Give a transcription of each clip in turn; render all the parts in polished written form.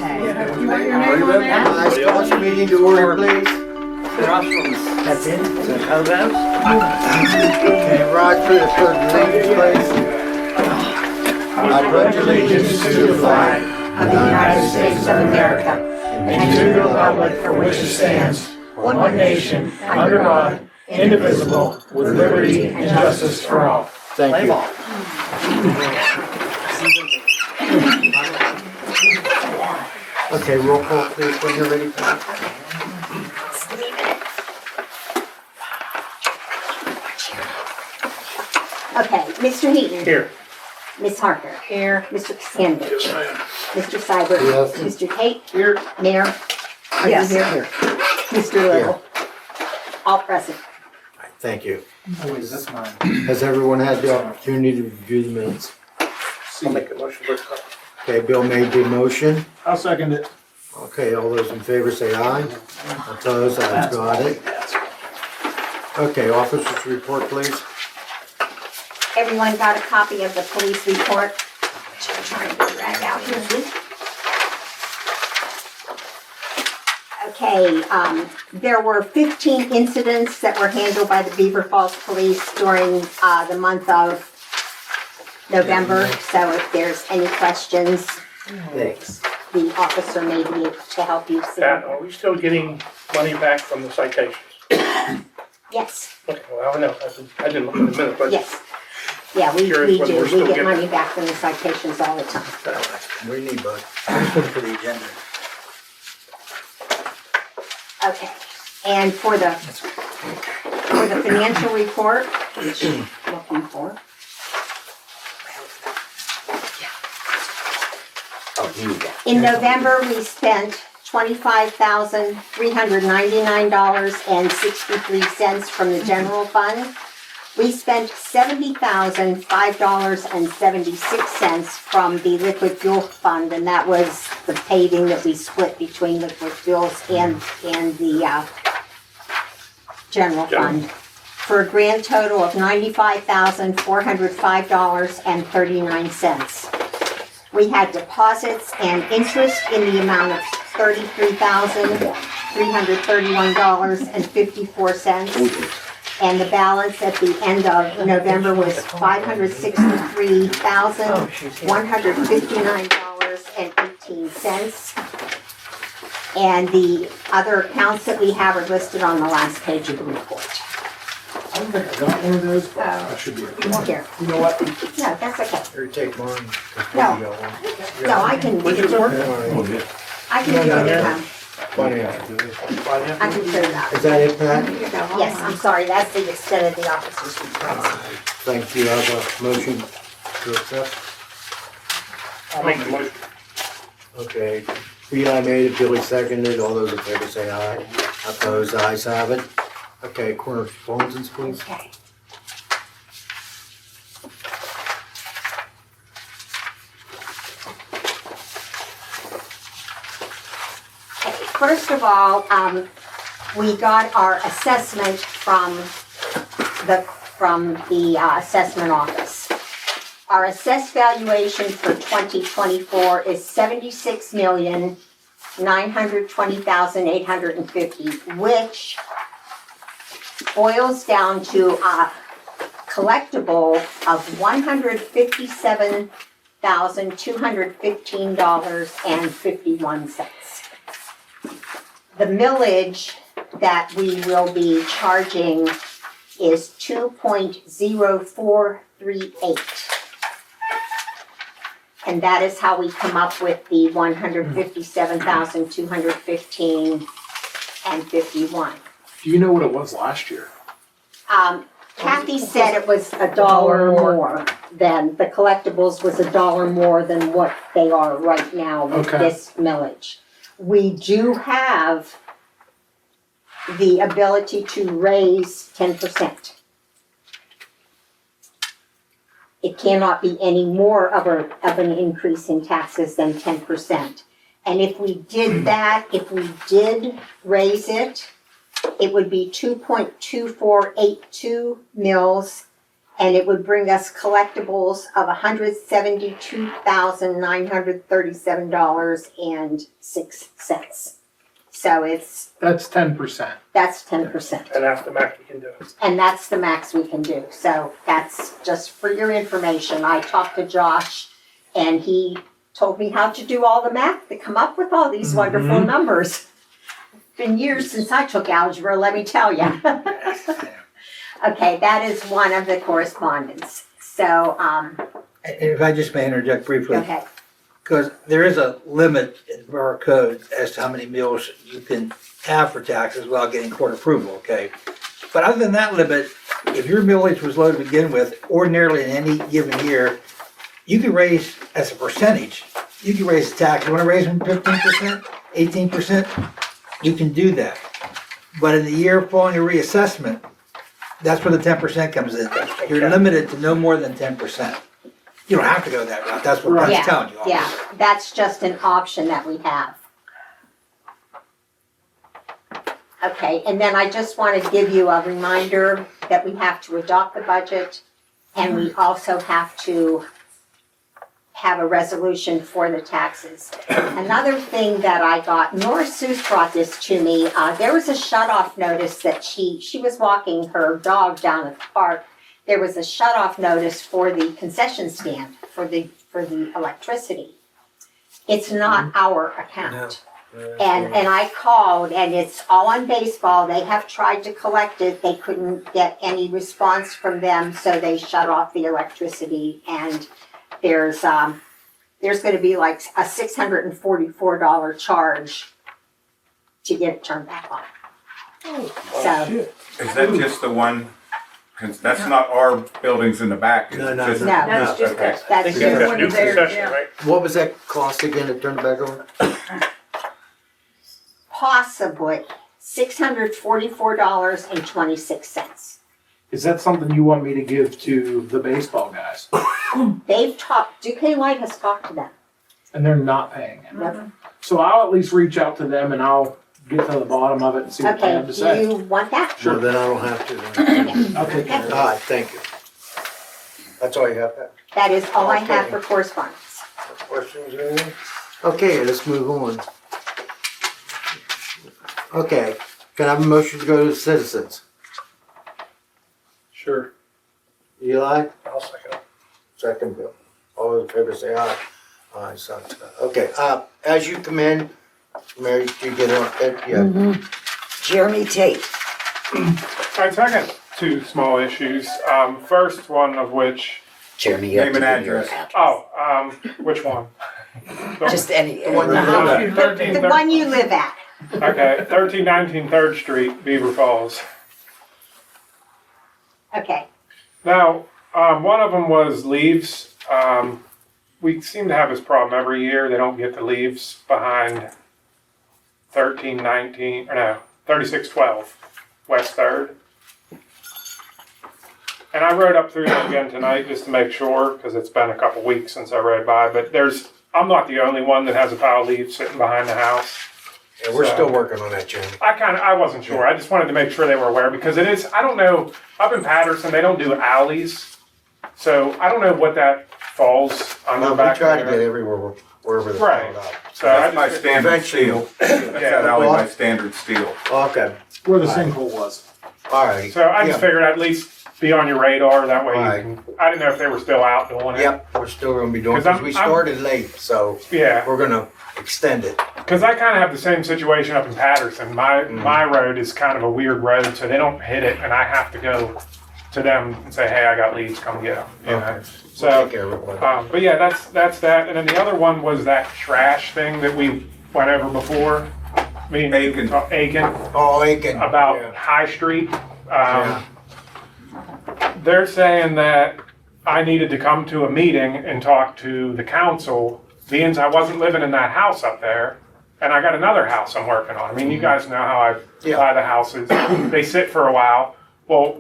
You want your name on there? Nice, call your meeting to order, please. That's it? Is that how that goes? Okay, rise for the pledge of allegiance, please. I pledge allegiance to the flag Of the United States of America, and to the republic for which it stands, one nation, under God, indivisible, with liberty and justice for all. Thank you. Okay, roll call, please, when you're ready. Okay, Mr. Heaton. Here. Ms. Harker. Here. Mr. Sandwich. Mr. Seibert. Yes. Mr. Tate. Here. Mayor. Are you here? Mr. Little. All present. Thank you. Oh, wait, that's mine. Has everyone had the opportunity to review the minutes? I'll make a motion for it. Okay, Bill made the motion. I'll second it. Okay, all those in favor say aye. Opposed, I've got it. Okay, officers report, please. Everyone got a copy of the police report? Trying to drag out here. Okay, there were 15 incidents that were handled by the Beaver Falls Police during the month of November. So if there's any questions, Thanks. the officer may be able to help you. Pat, are we still getting money back from the citations? Yes, Okay, well, I know, I didn't look in a minute, but yes. Yeah, we Curious whether do. we're still We get getting- money back from the citations all the time. We need, bud. Put it for the agenda. Okay, and for the financial report, which I'm looking for. In November, we spent $25,399.63 from the general fund. We spent $70,005.76 from the liquid fuel fund, and that was the paving that we split between liquid fuels and the general fund, for a grand total of $95,405.39. We had deposits and interest in the amount of $33,331.54. And the balance at the end of November was $563,159.18. And the other accounts that we have are listed on the last page of the report. I don't think I got one of those, but I should be. Here, You know what? no, that's okay. Here, take mine. No. No, I can, which is work? I can do it at home. Finance. I can do that. Is that it, Pat? Yes, I'm sorry, that's the extent of the officer's report. Thank you. I have a motion to accept. I'll make the motion. Okay. Eli made it, Billy seconded. All those in favor say aye. Opposed, ayes have it. Okay, correspondence, please. Okay. First of all, we got our assessment from the assessment office. Our assessed valuation for 2024 is $76,920,850, which boils down to a collectible of $157,215.51. The millage that we will be charging is 2.0438. And that is how we come up with the 157,215 and 51. Do you know what it was last year? Kathy said it was $1 more than, the collectibles was $1 more than what they are right now with Okay. this millage. We do have the ability to raise 10%. It cannot be any more of an increase in taxes than 10%. And if we did that, if we did raise it, it would be 2.2482 mils, And it would bring us collectibles of $172,937.06. So That's 10%. that's 10%. And that's the max we can do. And that's the max we can do. So that's just for your information. I talked to Josh and he told me how to do all the math to come up with all these wonderful numbers. It's been years since I took algebra, let me tell you. Okay, that is one of the correspondence. So, If I just may interject go briefly, ahead. because there is a limit in our code as to how many meals you can have for taxes without getting court approval, okay? But other than that limit, if your millage was low to begin with, ordinarily in any given year, you could raise, as a percentage, you can raise the tax. You wanna raise them 15%, 18%? You can do that. But in the year following your reassessment, that's where the 10% comes in. You're limited to no more than 10%. You don't have to go that route, that's what Yeah, that's telling you. yeah, that's just an option that we have. Okay, and then I just want to give you a reminder that we have to adopt the budget and we also have to have a resolution for the taxes. Another thing that I got, Nora Seuss brought this to me, there was a shut-off notice that she was walking her dog down at the park. There was a shut-off notice for the concession stand for the electricity. It's not our account. And I called and it's all on baseball. They have tried to collect it. They couldn't get any response from them, so they shut off the electricity. And there's gonna be like a $644 charge to get it turned back on. So, Is that just the one? Because that's not our buildings in the back. is it No, no, just- no. That's just Okay. that. I that's think it's just, that new concession, right? What was that cost again to turn it back on? possibly $644.26. Is that something you want me to give to the baseball guys? They've talked, Duquesne Light has talked to them. And they're not paying it. Yep. So I'll at least reach out to them and I'll get to the bottom of it and see what they Okay, have to do say. you want that? Well, then I don't have to then. I'll take care of it. All right, thank you. That's all you have, Pat? That is all I have Okay. for correspondence. Questions or anything? Okay, let's move on. Okay, can I have a motion to go to the citizens? Sure. Eli, I'll second it. second Bill. All those in favor say aye. Aye, so, okay, as you come in, Mary, do you get on, yeah, Jeremy Tate. All right, so I got two small issues. First one of which, Jeremy, you have Name to and give your address. which one? Just any. one you Uh-huh. live at. The one you live at. Okay, 1319 3rd Street, Beaver Falls. Okay, Now, one of them was leaves. We seem to have this problem every year. They don't get the leaves behind 3612 West 3rd. And I rode up through there again tonight just to make sure, because it's been a couple weeks since I rode by. But I'm not the only one that has a pile of leaves sitting behind the house. Yeah, we're still working on that, Jeremy. I wasn't sure. I just wanted to make sure they were aware because it is, I don't know, up in Patterson, they don't do alleys. So I don't know what that falls under No, we back try to there. get everywhere, wherever they're Right. called out. So I That's my just, standard steel. That's that alley by standard steel. Okay, Where the sinkhole was. all right. so I just figured I'd at least be on your radar. That way Right. you can, I didn't know if they were still out doing it. Yep, we're still gonna be doing, 'Cause because we I'm- started late, so Yeah, we're gonna extend it. because I kind of have the same situation up in Patterson. My road is kind of a weird road, so they don't hit it, and I have to go to them and say, "Hey, I got leaves, come get them." You know? Okay. So. Take care of it, bud. But yeah, that's that. And then the other one was that trash thing that we went over before. Me and Aiken. Aiken Oh, Aiken. about Yeah. High Street. Yeah. They're saying that I needed to come to a meeting and talk to the council, being I wasn't living in that house up there, and I got another house I'm working on. I mean, you guys know how I Yeah. buy the houses. They sit for a while. Well,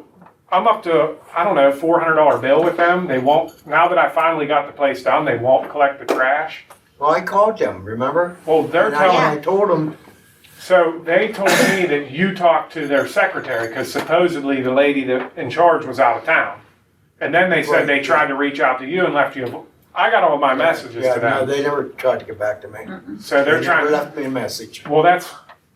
I'm up to, I don't know, $400 bill with them. They won't, now that I finally got the place done, they won't collect the trash. Well, I called them, remember? Well, they're And telling, I told them, so they told me that you talked to their secretary, because supposedly the lady that in charge was out of town. And then they said they Right. tried to reach out to you and left you, I got all my messages Yeah, to no, them. they never tried to get back to me. So They they're never trying, left me a message. well,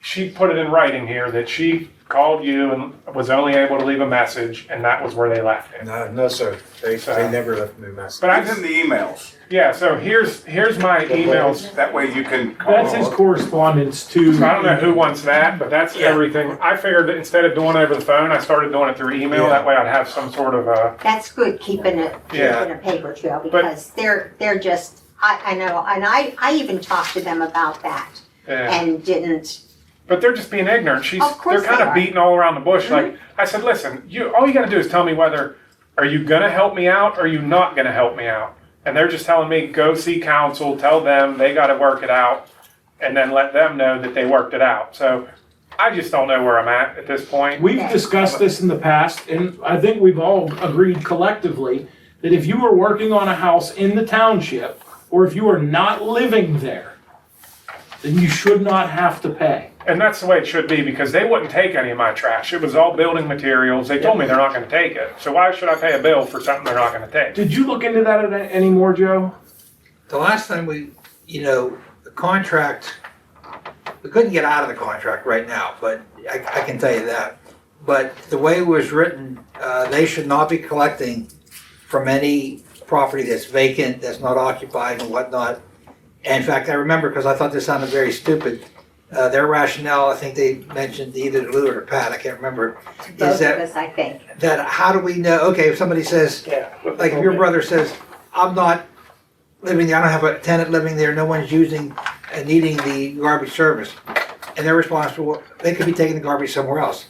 she put it in writing here that she called you and was only able to leave a message, and that was where they left it. No, sir. They never left me a message. But I It's in the emails. yeah, so here's my emails. That way you can call. That's his correspondence to. So I don't know who wants that, but that's everything. I figured that instead of doing it over the phone, I started doing it through email. Yeah. That way I'd have some sort of a, That's good, keeping a paper trail, because they're just, I know, and I even talked to them about that and didn't, but they're just being ignorant. Of course They're kind they of are. beating all around the bush. Like I said, listen, all you got to do is tell me whether are you gonna help me out or are you not gonna help me out. And they're just telling me go see council, tell them they got to work it out, and then let them know that they worked it out. So I just don't know where I'm at this point. We've discussed this in the past, and I think we've all agreed collectively that if you were working on a house in the township, or if you are not living there, then you should not have to pay. And that's the way it should be, because they wouldn't take any of my trash. It was all building materials. They told me they're not going to take it. So why should I pay a bill for something they're not going to take? Did you look into that anymore, Joe? The last time the contract, we couldn't get out of the contract right now, but I can tell you that. But the way it was written, they should not be collecting from any property that's vacant, that's not occupied and whatnot. And in fact, I remember, because I thought this sounded very stupid, their rationale, I think they mentioned either Lou or Pat, I can't remember, both is of us, I think. that how do we know, okay, if somebody says, like if your brother says, I'm not living there, I don't have a tenant living there, no one's using and needing the garbage service, and they're responsible, they could be taking the garbage somewhere else.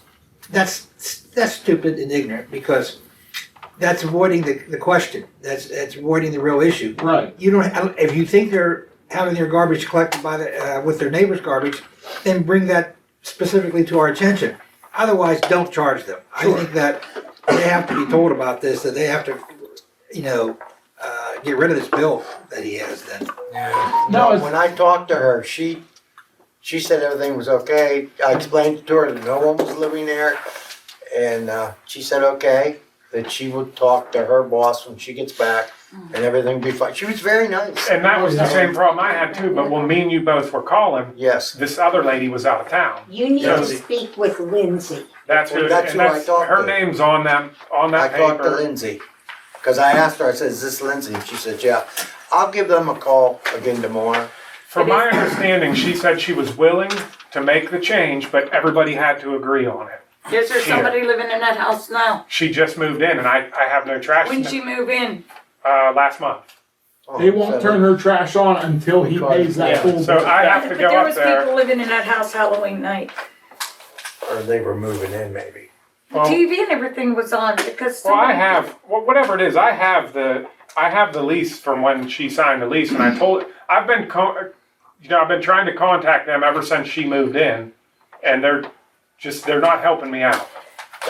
That's stupid and ignorant, because that's avoiding the question. That's avoiding the real issue. Right. You don't. If you think they're having their garbage collected by with their neighbor's garbage, then bring that specifically to our attention. Otherwise, don't charge them. Sure. I think that they have to be told about this. That they have to, get rid of this bill that he has. Then. No, When I talked to her, she said everything was okay. I explained to her that no one was living there, and she said okay, that she would talk to her boss when she gets back, and everything would be fine. She was very nice. And that was the same problem I had too, but when me and you both were calling, Yes. this other lady was out of town. You need to Josie. speak with Lindsay. That's who, That's and who I that's, talked her to. name's on that I talked to paper. Lindsay, because I asked her, I said, is this Lindsay? And she said, yeah. I'll give them a call again tomorrow. From my understanding, she said she was willing to make the change, but everybody had to agree on it. Is there somebody living in that house now? She just moved in and I have no trash. When'd she move in? Last month. they won't turn her trash on until he pays that full So bill. I have to But go there up was there. people living in that house Halloween night. Or they were moving in, maybe. The Well, TV and everything was on because. well, I somebody- have, whatever it is, I have the lease from when she signed the lease, and I told, I've been trying to contact them ever since she moved in, and they're not helping me out.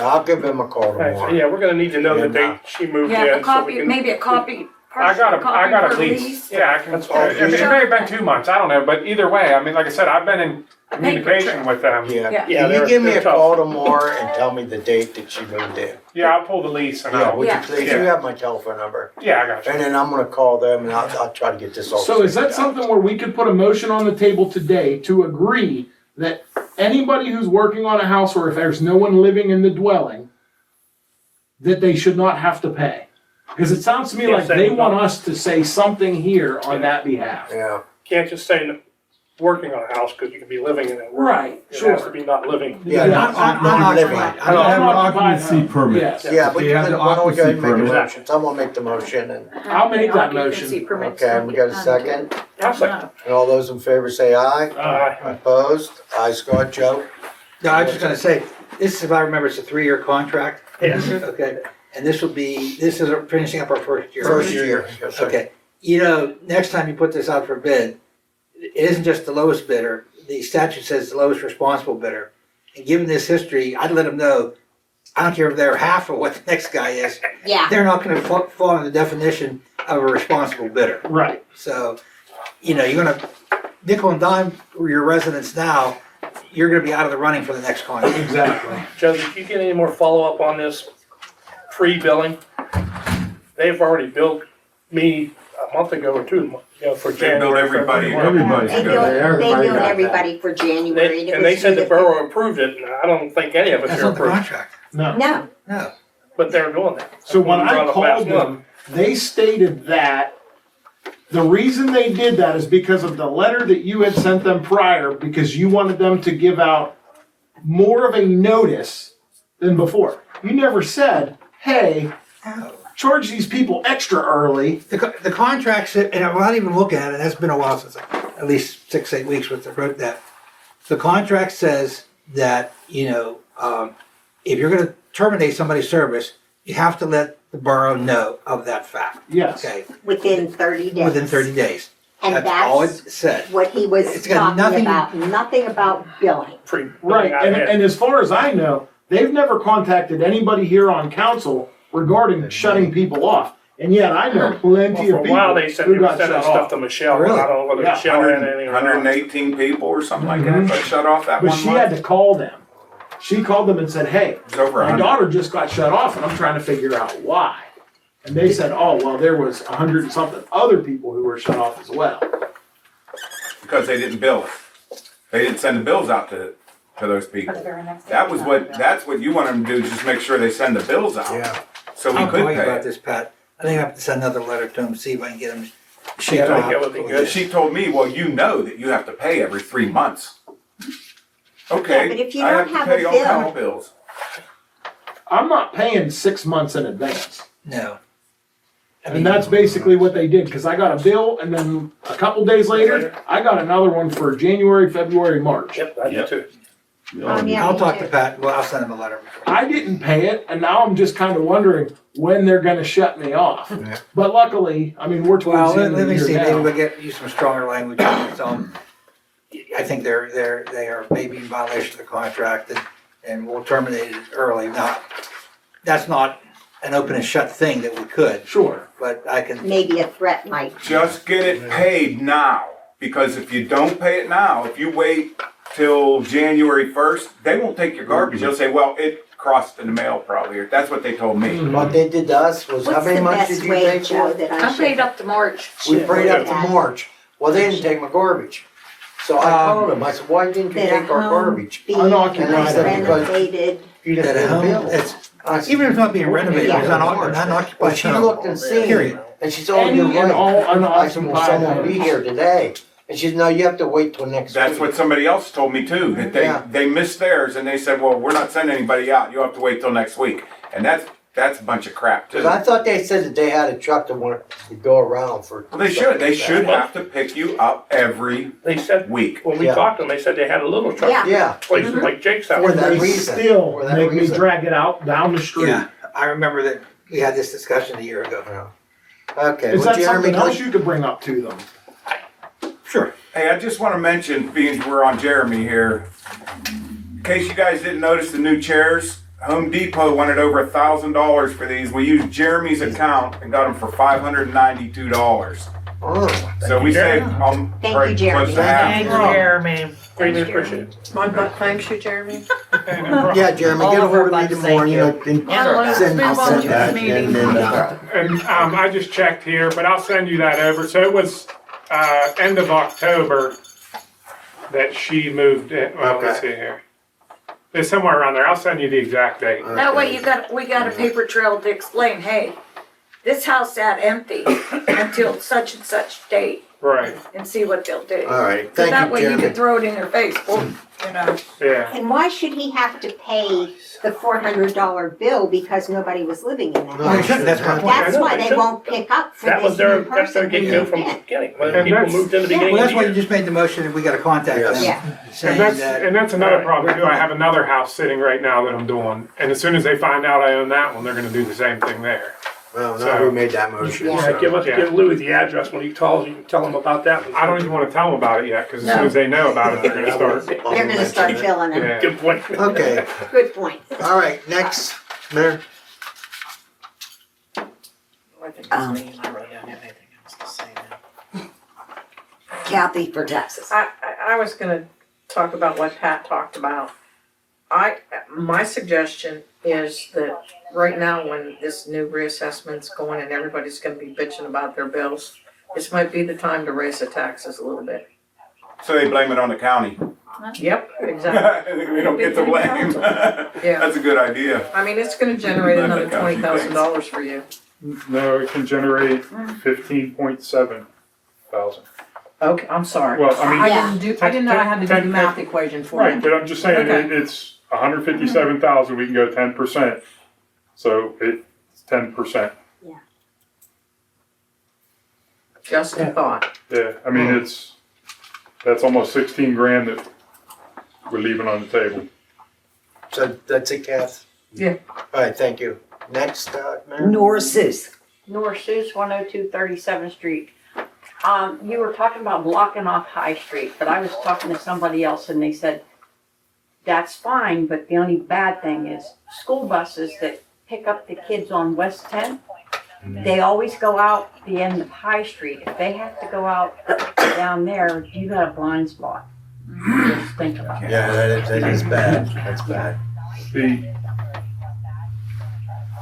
I'll give them a call tomorrow. Yeah, we're gonna need to know the date she moved Yeah, in. a so we copy, can- maybe a copy. I got a partial copy for lease. Yeah, I can, That's all. it may have been 2 months, I don't know, but either way, I mean, like I said, I've been in communication with them. Yeah. Yeah. Yeah, Can you they're- give me they're a tough. call tomorrow and tell me the date that she moved in? Yeah, I'll pull the lease and Yeah, I'll, would you Yeah. please? Yeah. You have my telephone number. yeah, I got you. And then I'm gonna call them and I'll try to get this all. So is that straightened out. something where we could put a motion on the table today to agree that anybody who's working on a house, or if there's no one living in the dwelling, that they should not have to pay? Because it sounds to me Yes, like they they want don't. us to say something here on that behalf. Yeah, Can't just say working on a house, because you could be living in it. Right, It has to sure. be not living. yeah, not living. Unoccupied. Yes. Yeah, but They you have can, the why don't we go ahead and make a occupancy permit. motion? Someone make the motion and, I'll make that Occupancy motion. permits okay, don't we get got a done. second? I'll second. And all those in favor say aye. Opposed? Aye, Scott, Joe? No, I was just gonna say, this, if I remember, it's a 3-year contract. Yes. Okay, and this is finishing up our first year. First year. Yes, sir. Okay, next time you put this out for bid, it isn't just the lowest bidder. The statute says the lowest responsible bidder. And given this history, I'd let them know, I don't care if they're half of what the next guy is, Yeah, they're not gonna fall in the definition of a responsible bidder. Right. So, you're gonna nickel and dime your residents now, you're gonna be out of the running for the next contract. Exactly. Joe, did you get any more follow-up on this pre-billing? they've already billed me a month ago or two, for They January. billed everybody, February, March. everybody's They got billed, it. Everybody got that. everybody for January. And it And they was said due the borough approved it, and I don't think any of us That's here not the approved, contract. No. No, No. but they're doing that. So when We I brought up last called month. them, they stated that the reason they did that is because of the letter that you had sent them prior, because you wanted them to give out more of a notice than before. You never said, hey, No. charge these people extra early. The contract said, and I'm not even looking at it, it's been a while since, at least 6-8 weeks since I wrote that. The contract says that, if you're gonna terminate somebody's service, you have to let the borough know of that fact, Yes. okay? within 30 days. Within 30 days. And That's all it that's said. what he was It's got talking nothing- about, nothing about billing. Right, and as far as I know, they've never contacted anybody here on council regarding shutting people off. And yet I know plenty Well, of for a while, people they said they who were got sending shut stuff off. to Michelle, but Really? I don't know whether Yeah. Michelle had any or not. 118 people or something like that, Mhm. got shut off that But one she had month. to call them. She called them and said, hey, It was over my 100. daughter just got shut off and I'm trying to figure out why. And they said, oh, well, there was 100 and something other people who were shut off as well. Because they didn't bill it. They didn't send the bills out to those people. That's what you want them to do, is just make sure they send the bills out. Yeah. So we I'll could call you pay about it. this, Pat. I think I have to send another letter to him, see if I can get him shaped Yeah, I think up. that would be good. She told me, well, you know that you have to pay every 3 months. Okay. Yeah, but if you I don't have have to a pay all bill- kind of bills. I'm not paying 6 months in advance. No. And that's basically what they did, because I got a bill and then a couple days later, I got another one for January, February, March. Yep, I do too. Yeah, I'll me talk too. to Pat, well, I'll send him a letter. I didn't pay it, and now I'm just kind of wondering when they're gonna shut me off. Yeah. But luckily, I mean, we're Well, towards the let end of let the me see, year maybe now. we'll get you some stronger language on it, so. I think they are maybe in violation of the contract and we'll terminate it early. Now, that's not an open and shut thing that we could, Sure. but I can, Maybe a threat might. Just get it paid now, because if you don't pay it now, if you wait till January 1st, they won't take your garbage. They'll say, well, it crossed in the mail probably, or that's what they told me. What they did to us was, how What's many the months best did you way, pay Joe, for? that I I paid should? up to March. We paid up to Yeah. March. Well, they didn't take my garbage. So I called them, I said, why didn't you That a take our home garbage? be Unoccupied. And I said, because renovated. you didn't that pay at the home, bill. it's, I said, even if it's not being renovated, it's Yeah. Well, unoccupied she home. looked and seen, Period. and she said, oh, Any you're and all right. I said, well, someone will be unoccupied. here today. And she said, no, you have to wait till next week. That's what somebody else told me too, that Yeah. they missed theirs and they said, well, we're not sending anybody out. You have to wait till next week. And that's a bunch of crap too. Because I thought they said that they had a truck that wanted to go around for. Well, they should. They should have to pick you up every They said, week. when we Yeah. talked to them, they said they had a little truck. Yeah. Yeah, Places like Jake's house. For that They reason. still For that make me reason. drag it out down the street. Yeah, I remember that we had this discussion a year ago. okay. Is well, that Jeremy, something else you could bring up to them? Sure. Hey, I just want to mention, being we're on Jeremy here, in case you guys didn't notice the new chairs, Home Depot wanted over $1,000 for these. We used Jeremy's account and got them for $592. Oh, So we saved Thank right you, Jeremy. close to half. Jeremy. Greatly appreciate it. My butt thanks you, Jeremy. yeah, Jeremy, get a All of hold our of me butts, tomorrow, thank you know, and Let's send move on to that, the meeting. And I just checked here, but I'll send you that over. So it was end of October that she moved in. Well, let's see here. It's somewhere around there. I'll send you the exact date. That way we got a paper trail to explain, hey, this house sat empty until such and such date, Right. and see what they'll do. All right, So thank that you, way you Jeremy. can throw it in their face, boom, you know. Yeah. And why should he have to pay the $400 bill because nobody was living in that No, house? That's my point. That's know, why they they should. won't pick up for That was this new that's their person gig who deal moved from in. the beginning. When And people that's- moved in the yeah. beginning Well, of that's the why year. you just made the motion and we gotta contact Yes. them. Yeah. Saying And that, that's another problem too. I have another house sitting right now that I'm doing. And as soon as they find out I own that one, they're gonna do the same thing there. Well, now we made that motion. Yeah. so- Give Louis the address when he calls, you can tell him about that. I don't even wanna tell them about it yet, cause as soon No. as they know about it, they're gonna start. They're gonna start filling them. Yeah. Good point. Okay, Good point. all right, next, Mayor. Kathy for taxes. I was gonna talk about what Pat talked about. My suggestion is that right now, when this new reassessment's going and everybody's gonna be bitching about their bills, this might be the time to raise the taxes a little bit. So they blame it on the county. Yep, exactly. We don't get the blame. Yeah, That's a good idea. I mean, it's gonna generate another $20,000 for you. No, it can generate 15.7 thousand. Okay, I'm sorry. Well, I mean. I didn't know I had to do the math equation for Right, you. but I'm just saying, Okay. it's 157,000, we can go 10%. So it's 10%. Just a thought. Yeah, I mean, that's almost 16 grand that we're leaving on the table. So that's it, Kath? Yeah. All right, thank you. Next, Mary? Norris's. North Sioux, 102 37th Street. You were talking about blocking off High Street, but I was talking to somebody else and they said, that's fine, but the only bad thing is school buses that pick up the kids on West 10th, they always go out the end of High Street. If they have to go out down there, you got a blind spot. Just think about it. Yeah, that is bad. That's bad.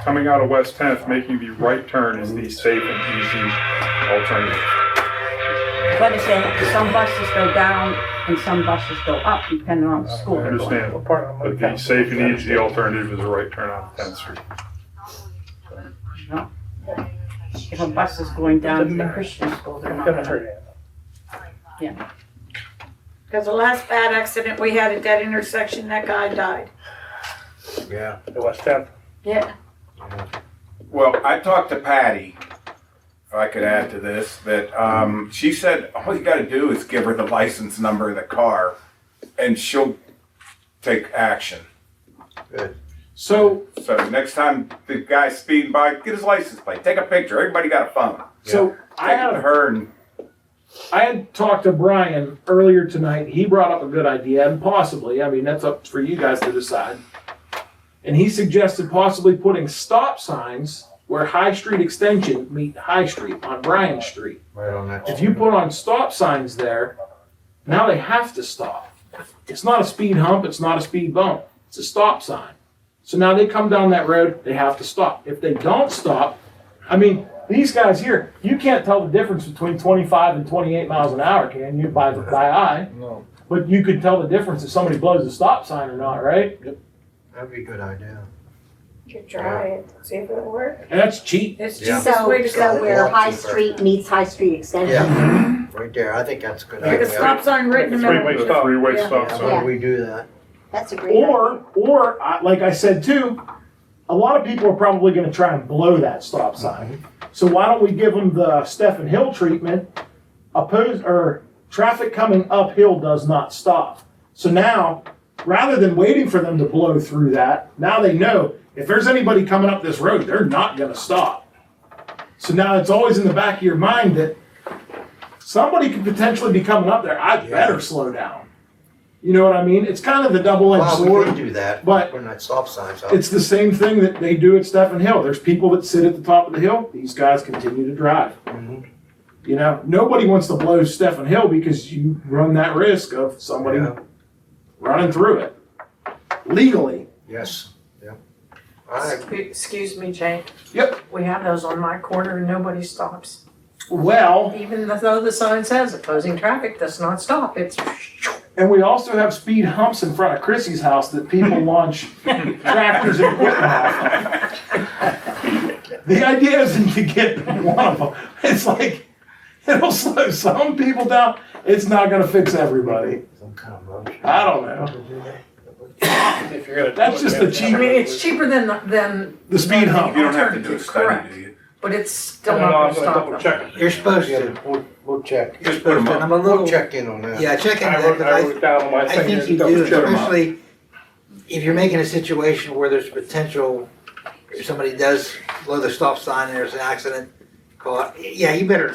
Coming out of West 10th, making the right turn is the safe and easy alternative. But if some buses go down and some buses go up, depending on the I school. understand, but the safe and easy alternative is the right turn on 10th Street. If a bus is going down to the Christian school, they're not Gonna gonna. hurt you. Cause the last bad accident we had at that intersection, that guy died. Yeah. The West 10th. Yeah. Well, I talked to Patty, if I could add to this, that she said all you gotta do is give her the license number of the car and she'll take action. Good. So, So next time the guy's speeding by, get his license plate, take a picture, everybody got a phone. so Take it to her and I had talked to Brian earlier tonight. He brought up a good idea, and possibly, I mean, that's up for you guys to decide. And he suggested possibly putting stop signs where High Street Extension meet High Street on Bryan Street. Right on that. If you put on stop signs there, now they have to stop. It's not a speed hump, it's not a speed bump, it's a stop sign. So now they come down that road, they have to stop. If they don't stop, I mean, these guys here, you can't tell the difference between 25 and 28 miles an hour, can you, by eye? No. But you could tell the difference if somebody blows a stop sign or not, right? That'd be a good idea. You could try it, see if it'll work. And that's cheap. It's Yeah. cheapest way to So go. where Walk High cheaper. Street meets High Street Extension. Yeah, right there. I think that's a good Like a idea. stop sign written in the Three-way middle. stop. Three-way Yeah. stop How sign. do we do that? That's a great idea. Or like I said too, a lot of people are probably gonna try and blow that stop sign. So why don't we give them the Stephen Hill treatment? Traffic coming uphill does not stop. So now, rather than waiting for them to blow through that, now they know if there's anybody coming up this road, they're not gonna stop. So now it's always in the back of your mind that somebody could potentially be coming up there, I better slow down. You know what I mean? It's kind of the double-edged Well, we sword. could do that. but- Putting that stop signs up. It's the same thing that they do at Stephen Hill. There's people that sit at the top of the hill. These guys continue to drive. Mhm. You know, nobody wants to blow Stephen Hill because you run that risk of somebody Yeah. running through it legally. Yes. Yeah. All right. Excuse me, Jane. Yep. We have those on my corner and nobody stops. Well, Even though the sign says opposing traffic does not stop, it's. and we also have speed humps in front of Chrissy's house that people launch tractors and equipment off of. The idea isn't to get one of them. It's like, it'll slow some people down. It's not gonna fix everybody. Some kind of motion. I don't know. If you're gonna. That's just the cheap- I mean, it's cheaper than The speed hump. you don't have to do a study, Correct. do you? But it's still I'm not gonna gonna stop double them. check it. You're supposed Yeah, to. we'll check. You're Just put 'em supposed to. up. And I'm a We'll little. check in on that. Yeah, check into I that, wrote 'cause it down on my I thing. think you Double do, check 'em out. especially if you're making a situation where there's potential, if somebody does blow the stop sign and there's an accident, yeah, you better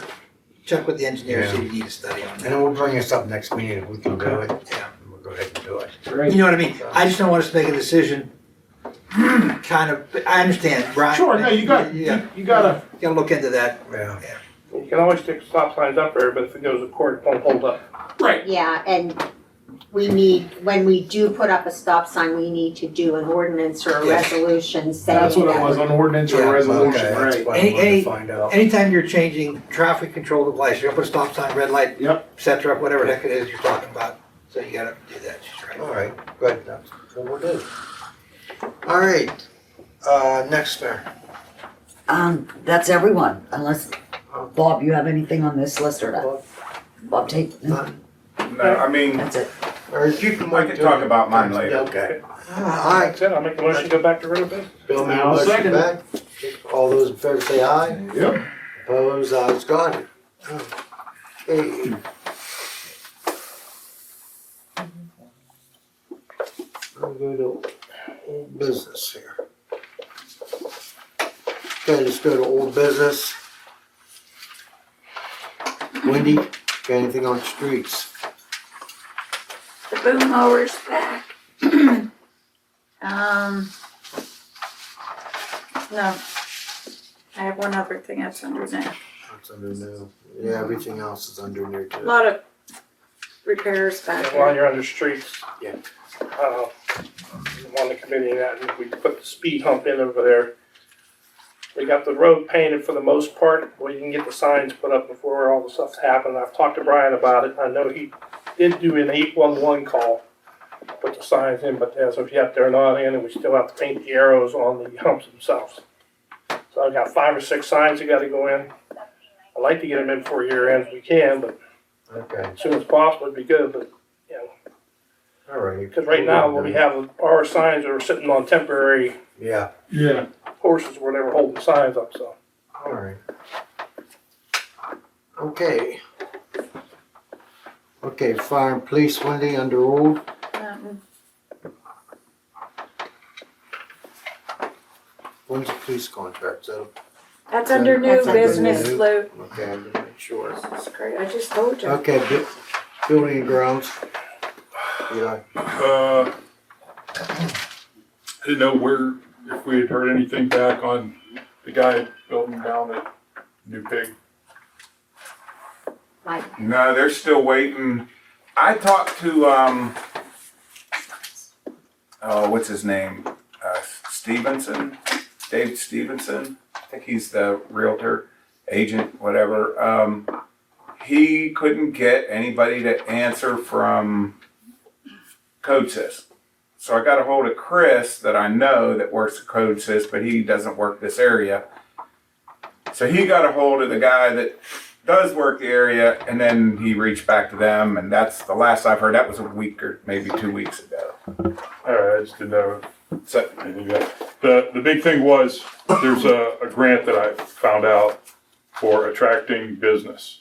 check with the engineer, see if you need a study on And that. then we'll bring us up next meeting if we can do it. Yeah. We'll go ahead and do it. Right. You know what I mean? I just don't want us to make a decision, kind of, I understand, Brian. Sure, no, you got, Yeah, you gotta, you gotta look into that. Yeah. You can always stick stop signs up there, but if it goes to court, it won't hold up. right. Yeah, and we need, when we do put up a stop sign, we need to do an ordinance or a Yeah. resolution saying That's what it that was, we're- an ordinance or Yeah, a resolution, Okay, that's right? what I wanted Any- to find out. Anytime you're changing traffic control device, you're gonna put a stop sign, red light, Yep. et cetera, whatever the heck it is you're talking about. So you gotta do that, she's right. All right, good, that's what we'll do. All right, next, Mayor. That's everyone, unless, Bob, you have anything on this list or not? Bob, take, no, None. No, I mean, that's it. Or you can I wait can till- talk about mine later. Okay. All right, That's it, I'll make the motion to go back to regular business. Bill made a I'll motion second back. All those in favor say aye. Yep. Opposed, ayes got it. Okay. I'll go to old business here. Okay, let's go to old business. Wendy, got anything on streets? The boom mower's back. No. I have one other thing that's under there. That's under new. Yeah, everything else is under new A too. lot of repairs back And while there. you're under streets. Yeah. On the committee that, and we put the speed hump in over there. We got the road painted for the most part, where you can get the signs put up before all the stuff's happened. I've talked to Brian about it. I know he did do an 811 call, put the signs in, but as of yet, they're not in, and we still have to paint the arrows on the humps themselves. So I've got 5 or 6 signs that gotta go in. I'd like to get them in before year ends if we can, but Okay, as soon as possible would be good, but, you know, all right. because right now, what we have are signs that are sitting on temporary Yeah, Yeah. horses where they were holding signs up, so. all right. Okay. Okay, fire and police, Wendy, under old. When's the police contract, so, That's under new That's under business, new. Lou. okay, I'm gonna make sure. That's great, I just told you. Okay, building and grounds. Yeah, I didn't know if we had heard anything back on the guy building down at New Pig. No, they're still waiting. I talked to, what's his name? Stevenson, Dave Stevenson. I think he's the realtor, agent, whatever. He couldn't get anybody to answer from CodeSys. So I got a hold of Chris that I know that works at CodeSys, but he doesn't work this area. So he got a hold of the guy that does work the area, and then he reached back to them, and that's the last I've heard. That was a week or maybe 2 weeks ago. I just didn't know. So The big thing was, there's a grant that I found out for attracting business.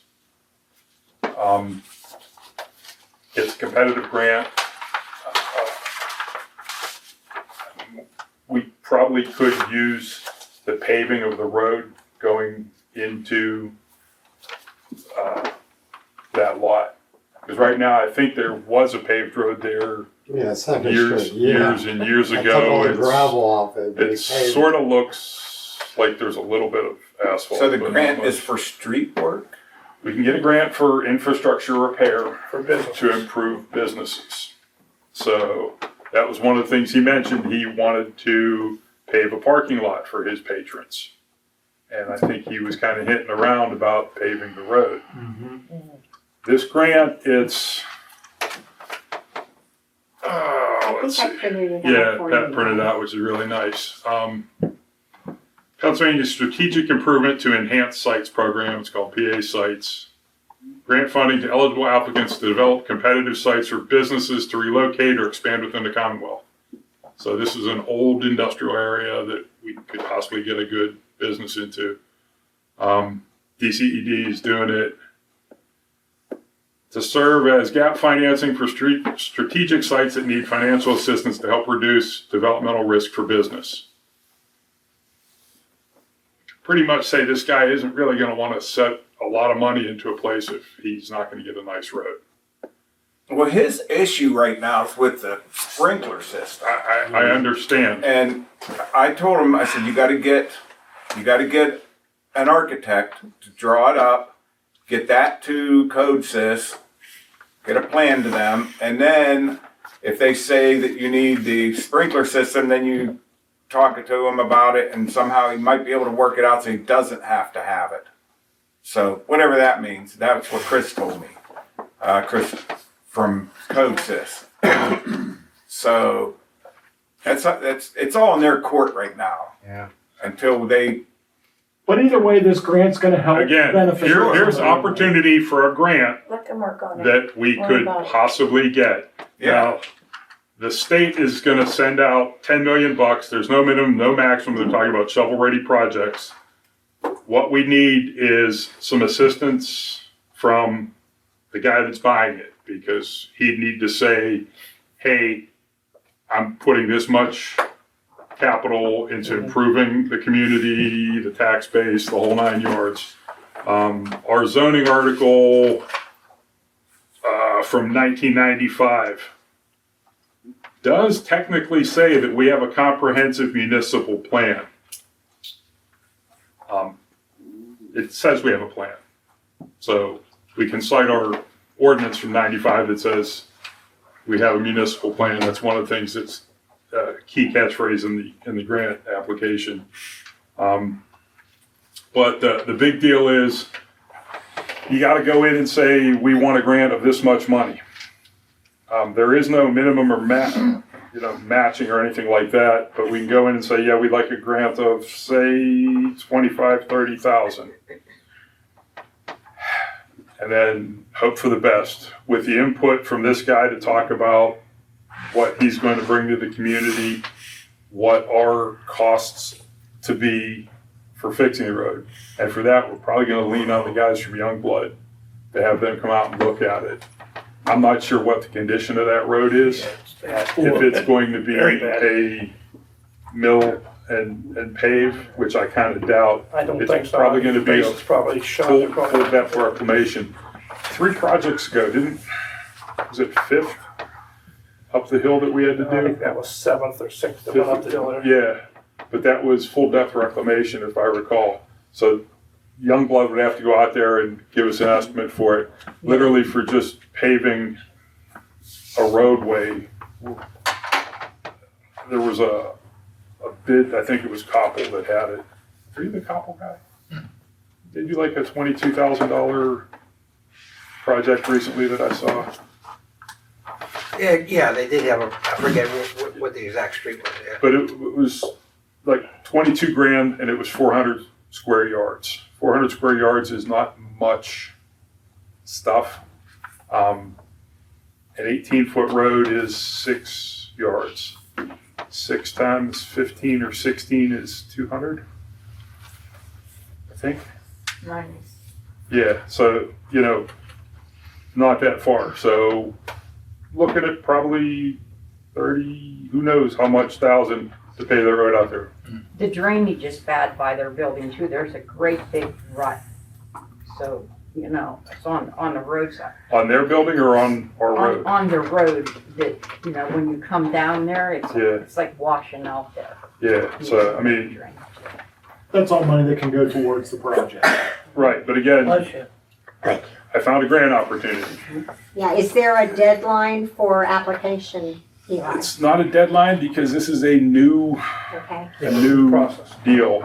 It's a competitive grant. We probably could use the paving of the road going into that lot. Because right now, I think there was a paved road there Yeah, Second years Street, yeah. and years I took all ago. the It's- gravel off it. It sort of looks like there's a little bit of asphalt. So the but not grant much. is for street work? We can get a grant for infrastructure repair For business. to improve businesses. So that was one of the things he mentioned. He wanted to pave a parking lot for his patrons. And I think he was kind of hitting around about paving the road. This grant, it's, I let's think I see. printed it Yeah, out for Pat you. printed out, which is really nice. Pennsylvania Strategic Improvement to Enhance Sites Program, it's called PA Sites. Grant funding to eligible applicants to develop competitive sites for businesses to relocate or expand within the Commonwealth. So this is an old industrial area that we could possibly get a good business into. DCED is doing it to serve as gap financing for strategic sites that need financial assistance to help reduce developmental risk for business. Pretty much say this guy isn't really going to want to set a lot of money into a place if he's not going to get a nice road. Well, his issue right now is with the sprinkler system. I understand. And I told him, I said, you gotta get an architect to draw it up, get that to CodeSys, get a plan to them, and then if they say that you need the sprinkler system, then you talk to him about it, and somehow he might be able to work it out so he doesn't have to have it. So whatever that means, that's what Chris told me. Chris from Code Sys. So it's all in their court right now. Yeah. Until they. But either way, this grant's gonna help Again, benefit. here's opportunity for a grant Let them work on it. that we could possibly get. Yeah. Now, the state is gonna send out 10 million bucks. There's no minimum, no maximum. They're talking about shovel-ready projects. What we need is some assistance from the guy that's buying it, because he'd need to say, hey, I'm putting this much capital into improving the community, the tax base, the whole 9 yards. Our zoning article from 1995 does technically say that we have a comprehensive municipal plan. It says we have a plan. So we can cite our ordinance from 95 that says we have a municipal plan. That's one of the things that's a key catchphrase in the grant application. But the big deal is you got to go in and say, we want a grant of this much money. There is no minimum or matching or anything like that, but we can go in and say, yeah, we'd like a grant of, say, 25, 30,000. And then hope for the best with the input from this guy to talk about what he's going to bring to the community, what our costs to be for fixing the road. And for that, we're probably going to lean on the guys from Youngblood to have them come out and look at it. I'm not sure what the condition of that road is. If it's going to be a mill and pave, which I kind of doubt. I don't think so. Probably going to be a It's probably shot. full depth reclamation. 3 projects ago, was it 5th up the hill that we had to I do? think that was 7th or 6th that went up the hill there. Yeah, but that was full depth reclamation if I recall. So Youngblood would have to go out there and give us an estimate for it, literally for just paving a roadway. There was a bid, I think it was Koppel that had it. Are you the Koppel guy? Did you like a $22,000 project recently that I saw? Yeah, they did have I forget what the exact street was. Yeah. But it was like 22 grand and it was 400 square yards. 400 square yards is not much stuff. An 18-foot road is 6 yards. 6 times 15 or 16 is 200, I think. Nice. Yeah, so, not that far. So looking at probably 30, who knows how much thousand to pay the road out there. The drainage is bad by their building too. There's a great big rut. So, it's on the roadside. On their building or on our road? On the road that, when you come down there, it's like washing out there. Yeah, so, I mean, Drainage. That's all money that can go towards the project. right, but again, Bless you. I found a grant opportunity. Yeah, is there a deadline for application, Eli? It's not a deadline because this is a new Okay, Process. deal.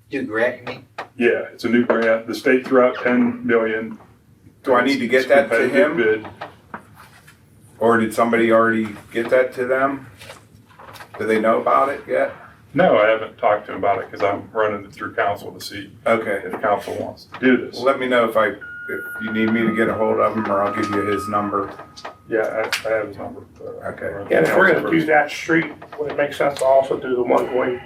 Do grant, you mean? Yeah, it's a new grant. The state threw out 10 million. Do I need to get that to him? Bid. Or did somebody already get that to them? Do they know about it yet? No, I haven't talked to him about it because I'm running it through council to see Okay. if council wants to do this. Well, let me know if you need me to get a hold of him, or I'll give you his number. Yeah, I have his number. Okay. And if we're gonna do that street, would it make sense to also do the one going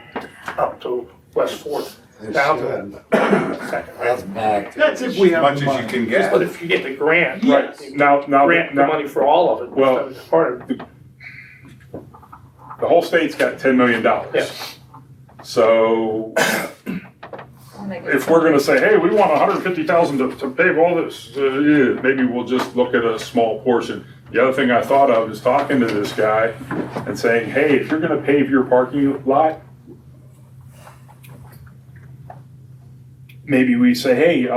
up to West Fourth, down to the second? That's packed. That's if we As have much the as you money. can Just, but get. if you get the grant, Yes. right? Now, Grant the money for all of it. Well- instead of part of it. the whole state's got $10 million. Yeah. So if we're gonna say, hey, we want 150,000 to pave all this, yeah, maybe we'll just look at a small portion. The other thing I thought of is talking to this guy and saying, hey, if you're gonna pave your parking lot, maybe we say, hey,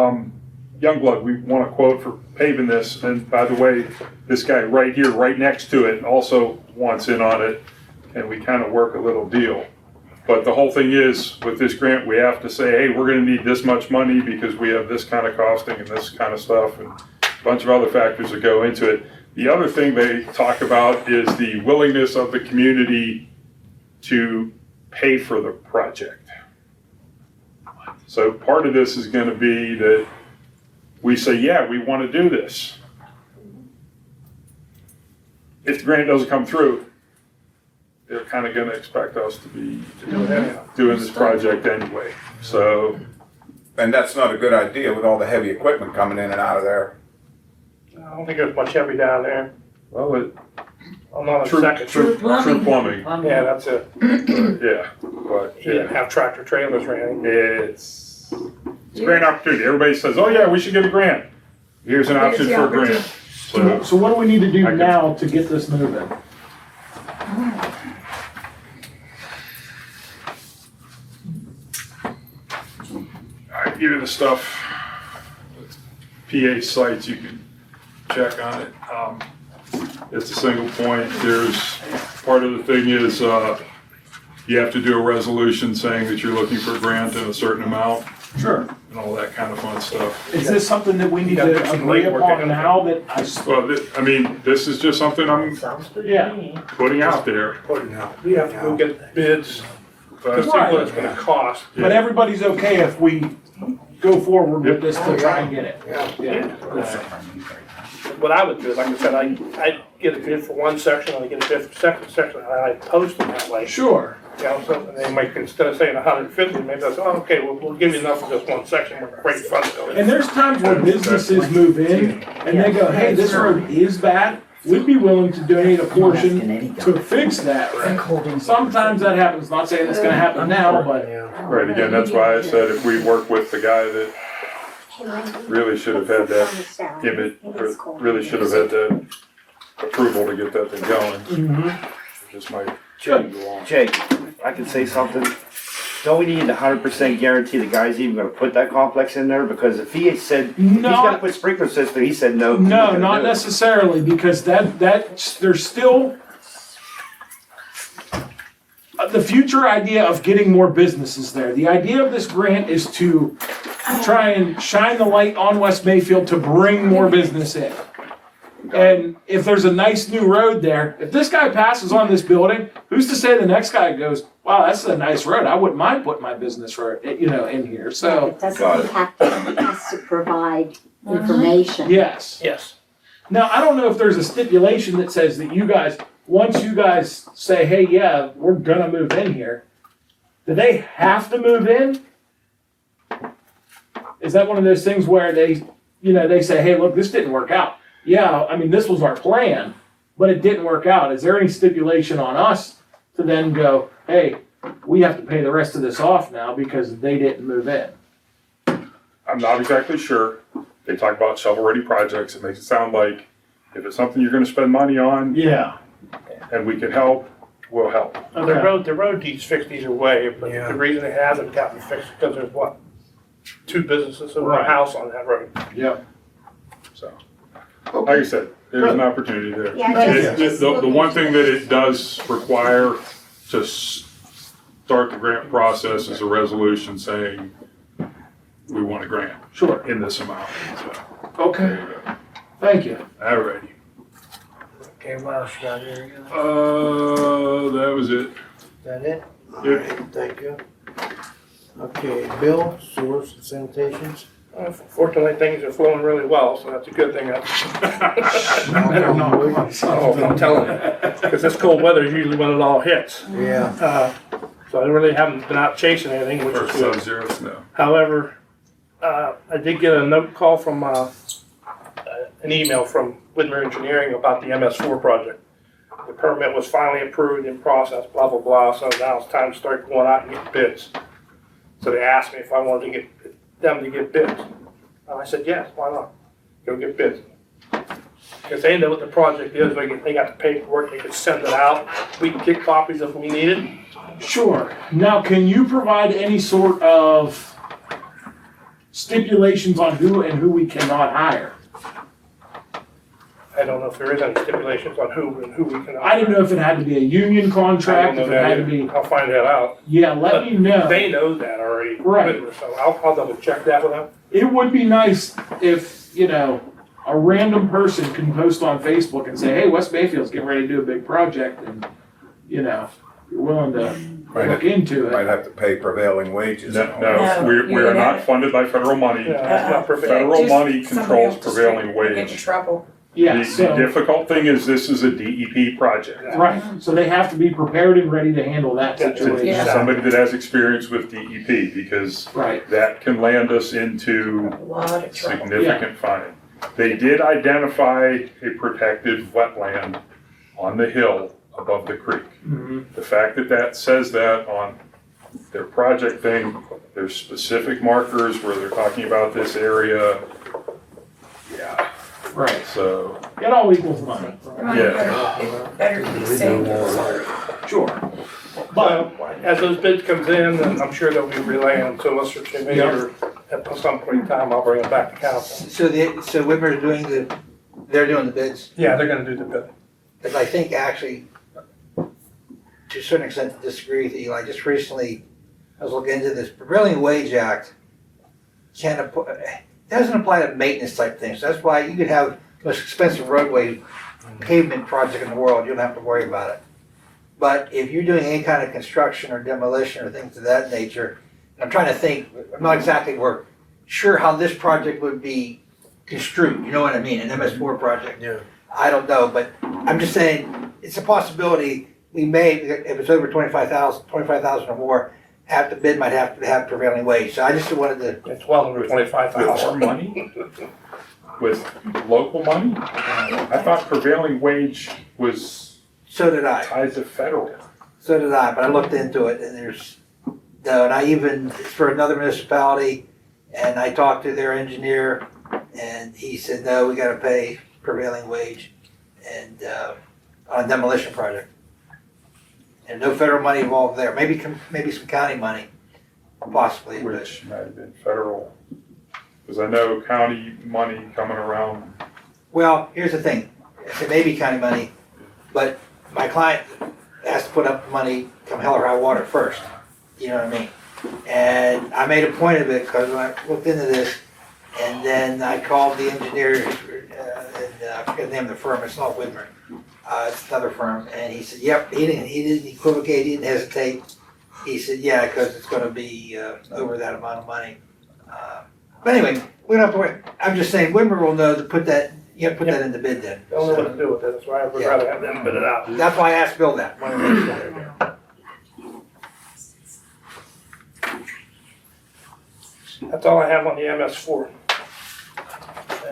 Youngblood, we want a quote for paving this, and by the way, this guy right here, right next to it, also wants in on it, and we kind of work a little deal. But the whole thing is, with this grant, we have to say, hey, we're gonna need this much money because we have this kind of costing and this kind of stuff, and a bunch of other factors that go into it. The other thing they talk about is the willingness of the community to pay for the project. So part of this is gonna be that we say, yeah, we wanna do this. If the grant doesn't come through, they're kind of going to expect us to be doing this project anyway. So, And that's not a good idea with all the heavy equipment coming in and out of there. I don't think there's much heavy down there. well, I'm not a true second. true plumbing, Yeah, that's it. yeah, but He didn't yeah, have tractor trailers or anything. it's a great opportunity. Everybody says, oh yeah, we should get a grant. Here's an option for a grant. So what do we need to do I can- now to get this moving? I give you the stuff, PA sites, you can check on it. It's a single point. There's, part of the thing is, you have to do a resolution saying that you're looking for a grant in a certain amount Sure. and all that kind of fun stuff. Is this something that we need Gotta to do some agree legwork upon in it. now that Well, I mean, this is just something I'm yeah. putting out there. We have to go get bids to see But what it's gonna cost. But everybody's okay if we go forward with this to try and get it? Yeah. What I would do, like I said, I'd get a bid for one section, and I get a bid for second section, and I post them that way. Sure. You know, so they might, instead of saying 150, maybe they'll say, oh, okay, we'll give you enough for this one section, we're great fund building. And there's times where businesses move in and they go, hey, this road is bad. We'd be willing to donate a portion to fix that road. Sometimes that happens, not saying it's gonna happen now, but Right, again, that's why I said if we work with the guy that really should have had that image, or really should have had that approval to get that thing going, it just might change along. Jake, I can say something. Don't we need to 100% guarantee the guy's even gonna put that complex in there? Because if he had said, if he's No. gonna put sprinkler system, he said no. he's no, gonna not do it. necessarily, because that there's still the future idea of getting more businesses there. The idea of this grant is to try and shine the light on West Mayfield to bring more business in. And if there's a nice new road there, if this guy passes on this building, who's to say the next guy goes, wow, that's a nice road, I wouldn't mind putting my business road, in here, so, It doesn't have to, it has to provide information. yes. Yes. Now, I don't know if there's a stipulation that says that you guys, once you guys say, hey, yeah, we're gonna move in here, do they have to move in? Is that one of those things where they say, hey, look, this didn't work out? Yeah, I mean, this was our plan, but it didn't work out. Is there any stipulation on us to then go, hey, we have to pay the rest of this off now because they didn't move in? I'm not exactly sure. They talk about shovel-ready projects. It makes it sound like if it's something you're gonna spend money on Yeah. and we can help, we'll help. Now, the road needs fixed either way, but Yeah. the reason it hasn't gotten fixed, because there's what? 2 businesses and a Right. house on that road. Yep. So, like I said, there's an opportunity there. Yeah, The one thing that it does require to start the grant process is a resolution saying we want a grant Sure. in this amount. So, Okay. there you go. Thank you. Alrighty. Okay, what else you got here? That was it. That it? Yep. Alright, thank you. Okay, Bill, sewers and sanitations. Fortunately, things are flowing really well, so that's a good thing. Better not. Oh, I'm telling you, because this cold weather is usually when it all hits. Yeah. So I really haven't been out chasing anything, which For is good. sub-zero snow. However, I did get a note call from, an email from Whitmer Engineering about the MS4 project. The permit was finally approved in process, blah, blah, blah, so now it's time to start going out and get bids. So they asked me if I wanted to get them to get bids. And I said, yes, why not? Go get bids. Because they know what the project is, they got the paperwork, they can send it out, we can get copies if we need it. Sure. Now, can you provide any sort of stipulations on who and who we cannot hire. I don't know if there is any stipulations on who and who we can. I didn't know if it had to be a union I contract, don't if know it that had to either. be, I'll find that out. yeah, let me know. They know that already. Right. So I'll double check that with them. It would be nice if, you know, a random person can post on Facebook and say, hey, West Mayfield's getting ready to do a big project and, you know, you're willing to look into Might it. have to pay prevailing wages. No, No, we are not funded by federal money. Yeah, that's not perfect. Federal Just money somebody controls off the prevailing street will Get in wage. trouble. Yeah, The so, difficult thing is this is a DEP project. right, so they have to be prepared and ready to handle that Yeah, situation. Yeah. Somebody that has experience with DEP, because Right, that can land us into A lot of trouble. significant fine. They did identify a protected wetland on the hill above the creek. mhm, The fact that that says that on their project thing, there's specific markers where they're talking about this area. Yeah, right. so, It all equals money, Money Yeah. better be saved than sorry. sure. But, But as those bids comes in, then I'm sure they'll be relaying them to us or to me, or at some point in time, I'll bring them back to council. So Whitmer's they're doing the bids, Yeah, they're gonna do the bid. because I think actually, to a certain extent, disagree with Eli. Just recently, I was looking into this prevailing wage act. Doesn't apply to maintenance type things. That's why you could have the most expensive roadway pavement project in the world. You don't have to worry about it. But if you're doing any kind of construction or demolition or things of that nature, I'm trying to think. I'm not exactly sure how this project would be construed. You know what I mean? An MS4 project. Yeah. I don't know, but I'm just saying it's a possibility. We may, if it's over 25,000 or more, the bid might have to have prevailing wage. So I just wanted to. It's well over 25,000. with more money? With local money? I thought prevailing wage was So did I. tied to federal. So did I. But I looked into it, and and I even it's for another municipality, and I talked to their engineer, and he said no, we got to pay prevailing wage, and on a demolition project. And no federal money involved there. Maybe some county money, possibly. but- Which might have been federal, because I know county money coming around. Well, here's the thing. It may be county money, but my client has to put up money come hell or high water first. You know what I mean? And I made a point of it because when I looked into this, and then I called the engineer, and I forget the name of the firm. It's not Whitmer. It's another firm, and he said, "Yep." He didn't equivocate. He didn't hesitate. He said, "Yeah, because it's going to be over that amount of money." But anyway, we don't have to worry. I'm just saying, Whitmer will know to put that. You have to put that in the bid then. Don't know what to do with it, that's why I'd rather have them bid it out. That's why I asked Bill that. Wanted to make sure. That's all I have on the MS4.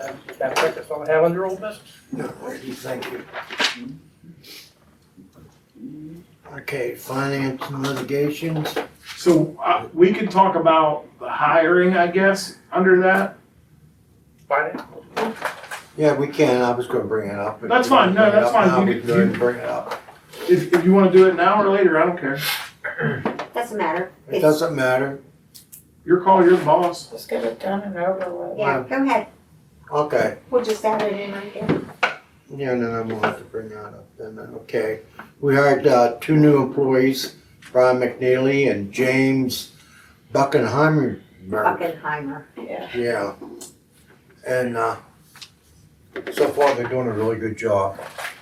And that's all I have under old business. Thank you. Okay, finance and litigations. so we could talk about the hiring, I guess, under that. Finance? Yeah, we can. I was gonna bring it up. If That's you wanna fine. No, bring it that's up fine. now, You we can- can go ahead and bring it up. If you wanna do it now or later, I don't care. Doesn't matter. It doesn't matter. Your call, you're the boss. Let's get it done and over with. Yeah, go ahead. Okay. We'll just add it in right there. Yeah, no, I'm gonna have to bring that up then. Okay. We hired two new employees, Brian McNeely and James Buckenheimer. Buckenheimer. Yeah. And so far they're doing a really good job.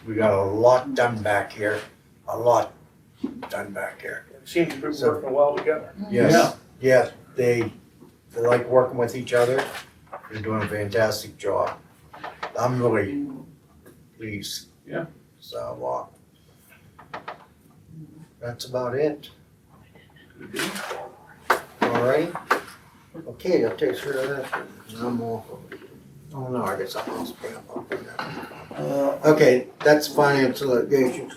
We got a lot done back here. A lot done back here. It seems to be working well together. Yes. Yes, they like working with each other. They're doing a fantastic job. I'm really pleased. Yeah. So, that's about it. All right. Okay, that takes care of that. No more. Oh no, I guess something else bring up. Okay, that's finance and litigation.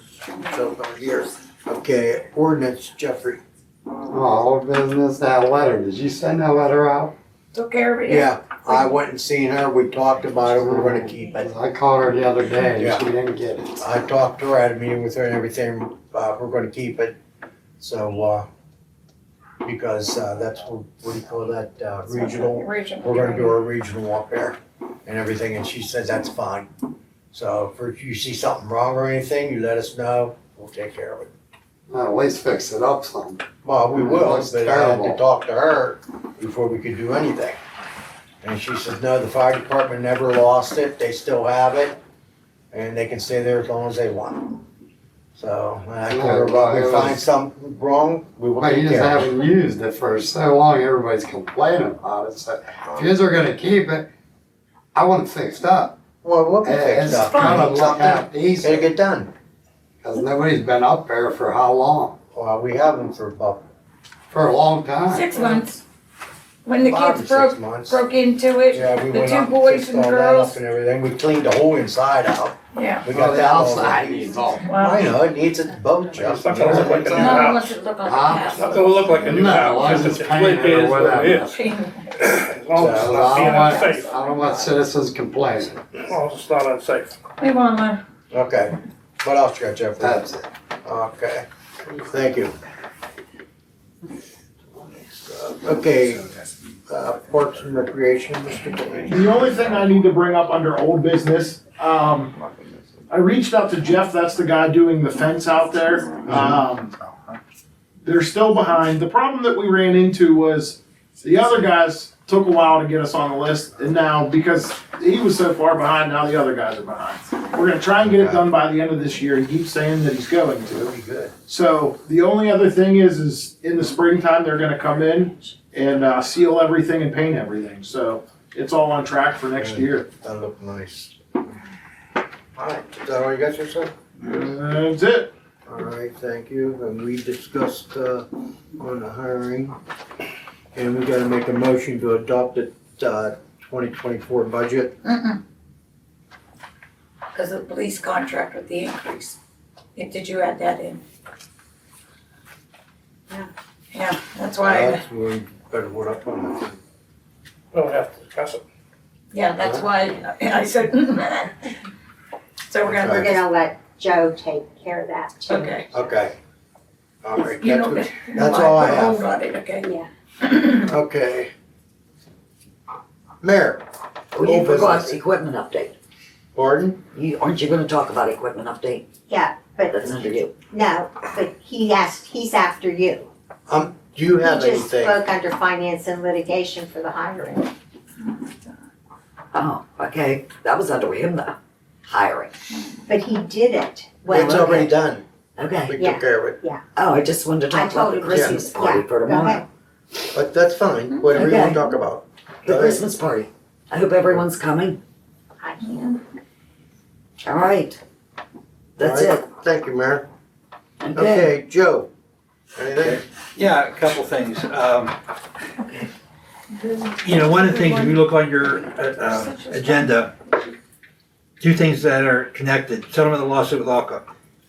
So over here. Okay, ordinance, Jeffrey. Oh, old business, that letter, did you send that letter out? Took care of it. Yeah, I went and seen her, we talked about it, we're gonna keep it. I called her the other day, Yeah. and she didn't get it. I talked to her, I had a meeting with her and everything, we're gonna keep it. So, because, that's what do you call that, regional? Regional. We're gonna do our regional up there and everything, and she said that's fine. So if you see something wrong or anything, you let us know, we'll take care of it. Well, at least fix it up some. Well, we will, Looks but I had to terrible. talk to her before we could do anything. And she said, no, the fire department never lost it, they still have it, and they can stay there as long as they want. So, and I told her, well, if we find something wrong, we will But you take just care of it. haven't used it for so long, everybody's complaining about it, so if you are gonna keep it, I want it fixed up. Well, we'll get It's fixed up. gonna look Something, half it'll decent, get done. cause nobody's been up there for how long? Well, we have them for about For a long time. 6 months. When the 5 kids to 6 broke, months. broke into it, Yeah, we the went two up, boys fixed and all that girls. up and everything. We cleaned the whole inside out. Yeah. We Well, got the that all outside ready. needs all. I Well, know, it needs a boat job. It's not gonna look like a new no one house. wants it to look like a Huh? It's not castle. gonna look like a new No, house, I it's just just painted what it or is, what whatever. it is. As long as it's So not being unsafe. I don't want citizens complaining. As long as it's not unsafe. We wanna, Okay, what else you got, Jeffrey? That's it. Okay, thank you. Okay, Parks and Recreation, Mr. Boyd. The only thing I need to bring up under old business, I reached out to Jeff, that's the guy doing the fence out there. They're still behind. The problem that we ran into was the other guys took a while to get us on the list, and now, because he was so far behind, now the other guys are behind. We're gonna try and get it done by the end of this year. He keeps saying that he's going to. Be good. So the only other thing is in the springtime, they're gonna come in and seal everything and paint everything. So it's all on track for next year. That looked nice. Alright, is that all you got, yourself? That's it. Alright, thank you. And we discussed, on the hiring. And we gotta make a motion to adopt the, 2024 budget. because of the police contract with the increase. Did you add that in? Yeah. Yeah, that's why, We better vote up on that. We don't have to discuss it. yeah, that's why I said, so we're We're gonna, gonna let Joe take care of that too. okay. Okay. Alright, You that's know, good. That's all I put a have. hold on it, okay? Yeah. Okay. Mayor, Oh, you Old forgot business. the equipment update. Gordon? Aren't you gonna talk about equipment update? Yeah, but That's under you. no, but he's after you. Do you have He just anything? spoke under finance and litigation for the hiring. Oh, okay, that was under him though, hiring. But he did it. Well, It's already done. Okay, We Yeah. took care of it. oh, I just wanted to I talk about told the him. Christmas Yeah, party for go tomorrow. ahead. But that's fine, whatever you wanna Okay. talk about. The Go ahead. Christmas party. I hope everyone's coming. I can. All right. That's All right. it. Thank you, Mayor. Okay. Okay, Joe, anything? Yeah, a couple things. You know, one of the things, if you look on your agenda, two things that are connected, settlement of the lawsuit with ALCA.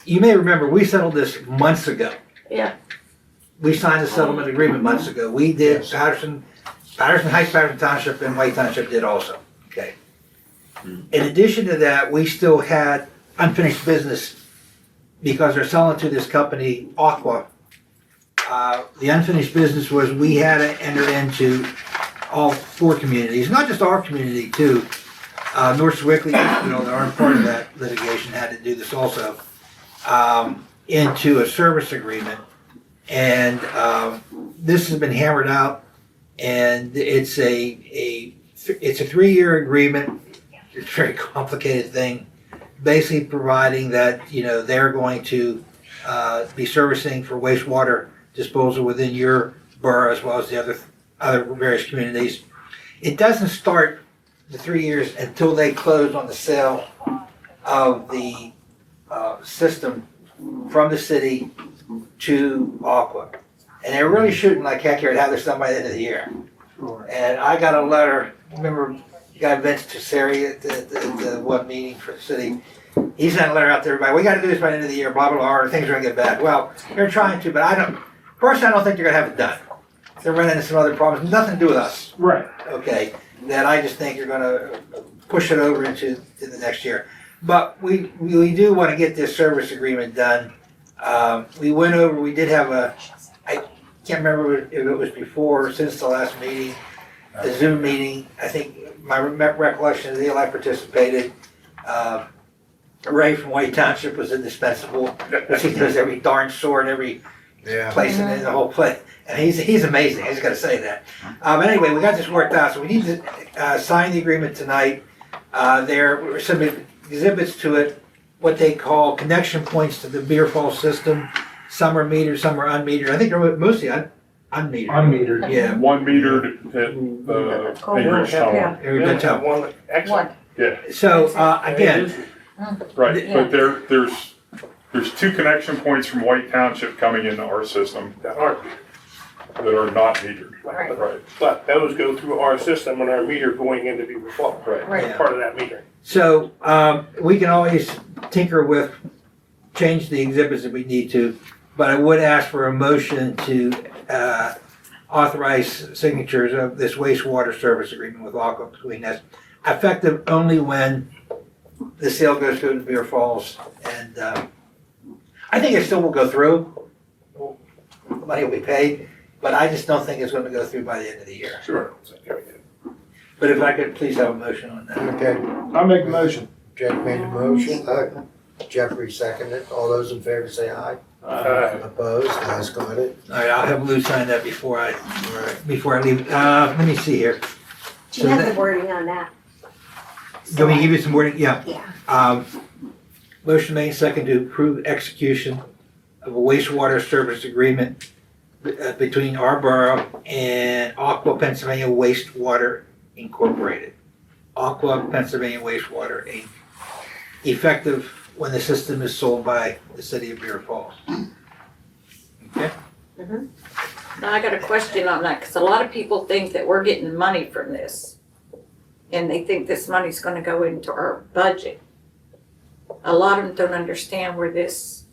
You may remember, we settled this months ago. Yeah. We signed a settlement agreement months ago. We did, Yes. Patterson Heights, Patterson Township, and White Township did also, okay? In addition to that, we still had unfinished business because they're selling to this company, Aqua. The unfinished business was we had to enter into all four communities, not just our community too. North Swickley, you know, they aren't part of that litigation, had to do this also, into a service agreement. And this has been hammered out, and it's a 3-year agreement. It's a very complicated thing, basically providing that, you know, they're going to be servicing for wastewater disposal within your borough as well as the other various communities. It doesn't start the 3 years until they close on the sale of the system from the city to Aqua. And they're really shooting like heck here and have this done by the end of the year. And I got a letter, remember Guy Vince Tesseri at the one meeting for the city. He sent a letter out to everybody, we gotta do this by the end of the year, blah, blah, blah, or things are gonna get bad. Well, they're trying to, but personally, I don't think they're gonna have it done. They're running into some other problems, nothing to do with us, Right. okay? That I just think you're gonna push it over into the next year. But we do wanna get this service agreement done. We went over, we did have can't remember if it was before or since the last meeting, the Zoom meeting. I think my recollection is Eli participated. Ray from White Township was indispensable. He knows every darn store and every Yeah. place in the whole place. And he's amazing, I just gotta say that. But anyway, we got this worked out, so we need to sign the agreement tonight. There were some exhibits to it, what they call connection points to the Beer Falls system. Some are metered, some are unmetered. I think they're mostly unmetered. Unmetered. Yeah. 1 meter at the acreage tunnel. Every good time. One, excellent. Yeah, So, again, right, but there's 2 connection points from White Township coming into our system That aren't, that are not metered. Right. Right, but those go through our system and our meter going into Beaver Falls. right. Right. Part of that meter. so, we can always tinker with, change the exhibits if we need to, but I would ask for a motion to, authorize signatures of this wastewater service agreement with Aqua between us, effective only when the sale goes through to Beer Falls, and, I think it still will go through. The money will be paid, but I just don't think it's gonna go through by the end of the year. Sure. But if I could please have a motion on that. Okay, I make a motion. Jack made the motion, Jeffrey seconded, all those in favor say aye. Opposed, ayes got it. All right, I'll have Lou sign that before I leave. Let me see here. Do you have the wording on that? Do we give you some wording? Yeah. Yeah. Motion made second to approve execution of a wastewater service agreement between our borough and Aqua Pennsylvania Wastewater Incorporated. Aqua Pennsylvania Wastewater Inc. Effective when the system is sold by the city of Beer Falls. Okay? Now I got a question on that, because a lot of people think that we're getting money from this. And they think this money's gonna go into our budget. A lot of them don't understand where this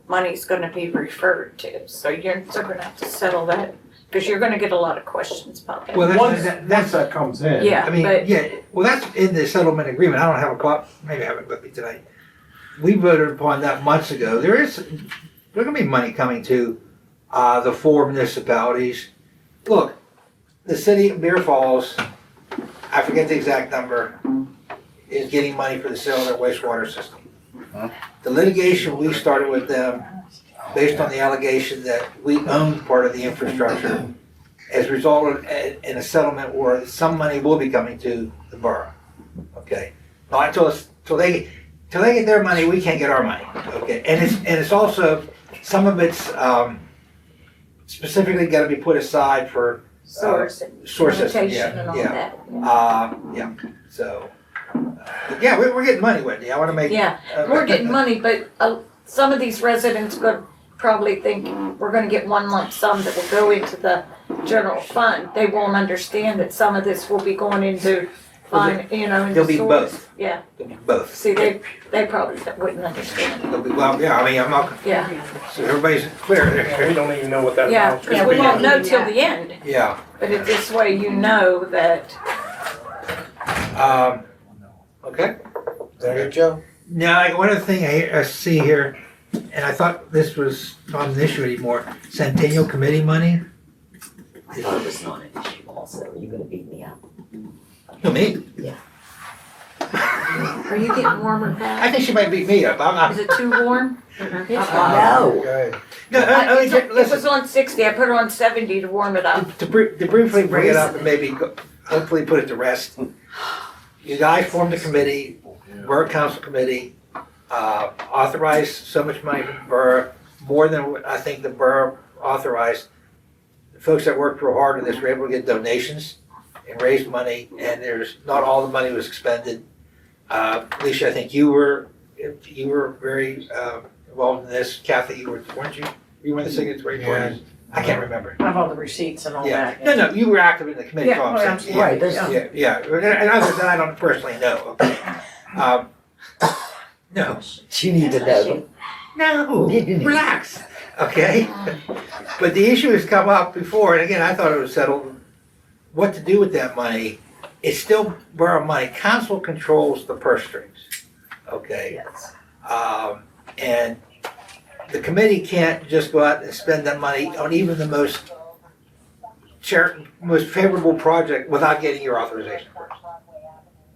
money's gonna be referred to. So you're still gonna have to settle that, because you're gonna get a lot of questions about that. Well, Once that's that comes in. Yeah, I mean, but yeah, well, that's in the settlement agreement. I don't have a copy, maybe I have it with me tonight. We voted upon that months ago. There's gonna be money coming to, the 4 municipalities. Look, the city of Beer Falls, I forget the exact number, is getting money for the sale of their wastewater system. The litigation we started with them, based on the allegation that we owned part of the infrastructure, has resulted in a settlement where some money will be coming to the borough. Okay, not till they get their money, we can't get our money. Okay, and it's also, some of it's specifically got to be put aside for source and source system. sanitation and all Yeah, that. yeah. So, yeah, we're getting money, Wendy. I want to make. Yeah, we're getting money, but some of these residents could probably think we're gonna get one lump sum that will go into the general fund. They won't understand that some of this will be going into into There'll be source. both. Yeah, Both. see, they probably wouldn't understand. Well, yeah, I mean, I'm not, Yeah, so everybody's clear We there. don't even know what that yeah, amount's because gonna we be. won't know till the end, Yeah. but this way you know that, Okay. Is that it, Joe? Now, one other thing I see here, and I thought this was not an issue anymore, Centennial Committee money. I thought it was not an issue also. You're gonna beat me up. No, me. are you getting warmer, I Pat? think she might beat me up. I'm not. Is it too warm? No. Okay. No, I mean, It was listen, on 60, I put it on 70 to warm it up. to briefly bring it up and maybe hopefully put it to rest. You guys formed a committee, Borough Council Committee, authorized so much money from the borough, more than what I think the borough authorized. The folks that worked real hard on this were able to get donations and raise money, and not all the money was expended. Alicia, I think you were very involved in this. Kathy, weren't you? You were in the signatory parties? I can't remember. I have all the receipts and all Yeah, that. no, you were active in the committee, Yeah, that's all I'm saying. Right, there's, Yeah, and others that I don't personally know, okay? No, you need to know. no, relax, okay? But the issue has come up before, and again, I thought it was settled, what to do with that money. It's still borough money, council controls the purse strings, okay? Yes. And the committee can't just go out and spend that money on even the most most favorable project without getting your authorization first.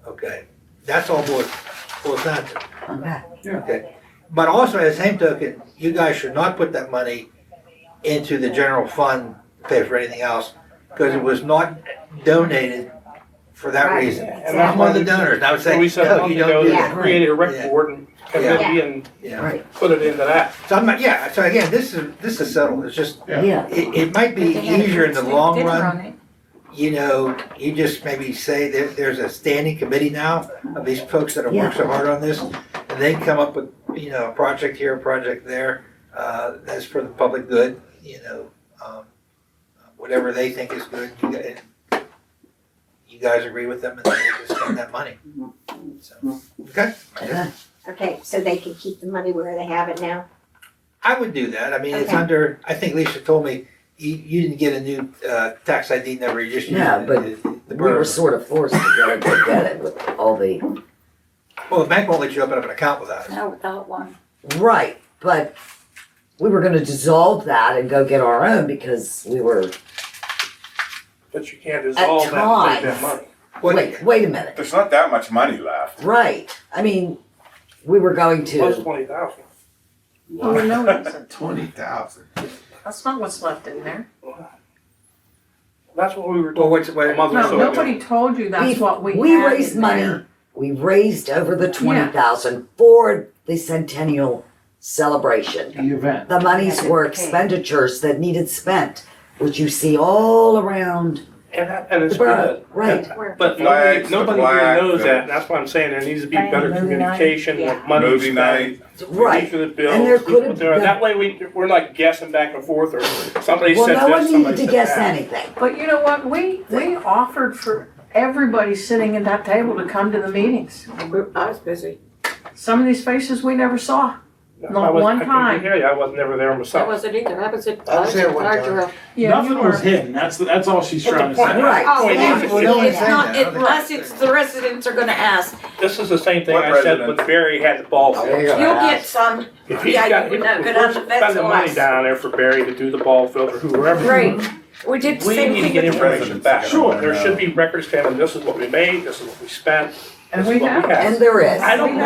Okay, that's all boils down to. Okay. Okay, but also at the same token, you guys should not put that money into the general fund to pay for anything else, because it was not donated for that Right. reason. And I'm one of the donors, and I would So say, we said a no, month you ago, don't do that that. we created a rec Yeah. board and committee and Yeah. Right. put it into that. So I'm not, yeah, so again, this is settled, it's just, Yeah. it might be They had a easier in the steak long dinner run. on it. You know, you just maybe say that there's a standing committee now of these folks that have worked so hard on this, and they come up with, you know, a project here, a project there, that's for the public good, you know, whatever they think is good, you guys agree with them, and then they can spend that money. So, okay, Okay, so they can keep the money where they have it now? I would do that, I mean, it's Okay. under, I think Lisa told me, you didn't get a new, tax ID number, you just used Yeah, but the We were borough. sort of forced to get it with all the, Well, the bank won't let you open up an account without it. No, without one. right, but we were gonna dissolve that and go get our own because we were, But you can't dissolve that and take that times. money. wait a minute, There's not that much money left. right, I mean, we were going Plus to, 20,000. Oh, no, it isn't. 20,000. That's not what's left in there. That's what we were Well, told what's, a month or No, so ago. nobody told you that's what we we had raised in money, there. we raised over the 20,000 for the centennial celebration. The event. The monies were Okay. expenditures that needed spent, which you see all around And it's the borough, good. right? But Flags, the nobody black, really knows the- that, and that's why I'm saying there needs to be better Movie night, communication, yeah. of money Movie spent. night. Right. For the bills, And there could have been- that way we're not guessing back and forth, or somebody Well, said no one this, needed somebody to said guess that. anything. But you know what, we offered for everybody sitting at that table to come to the meetings. I was busy. Some of these faces we never saw. Not one I time. couldn't hear you, I was never there I myself. wasn't either. I was at, I was there one time. Ardura. Yeah, you Nothing was were. hidden, that's all she's But the trying to point- say. Right. Oh, Point yeah. is, Well, no one's It's saying not, that. unless it's the residents are gonna ask. This is the same thing What I said resident? when Barry had the ball Oh, field. there you go. You'll get some, If he's yeah, got, you if know, we're go down to spending money Betsy down there for Barry to do the ball field or whoever. Great. We did the We same need to thing get with information back. Sure. There should be records telling this is what we made, this is what we spent, And this is we what we have. And there is. I don't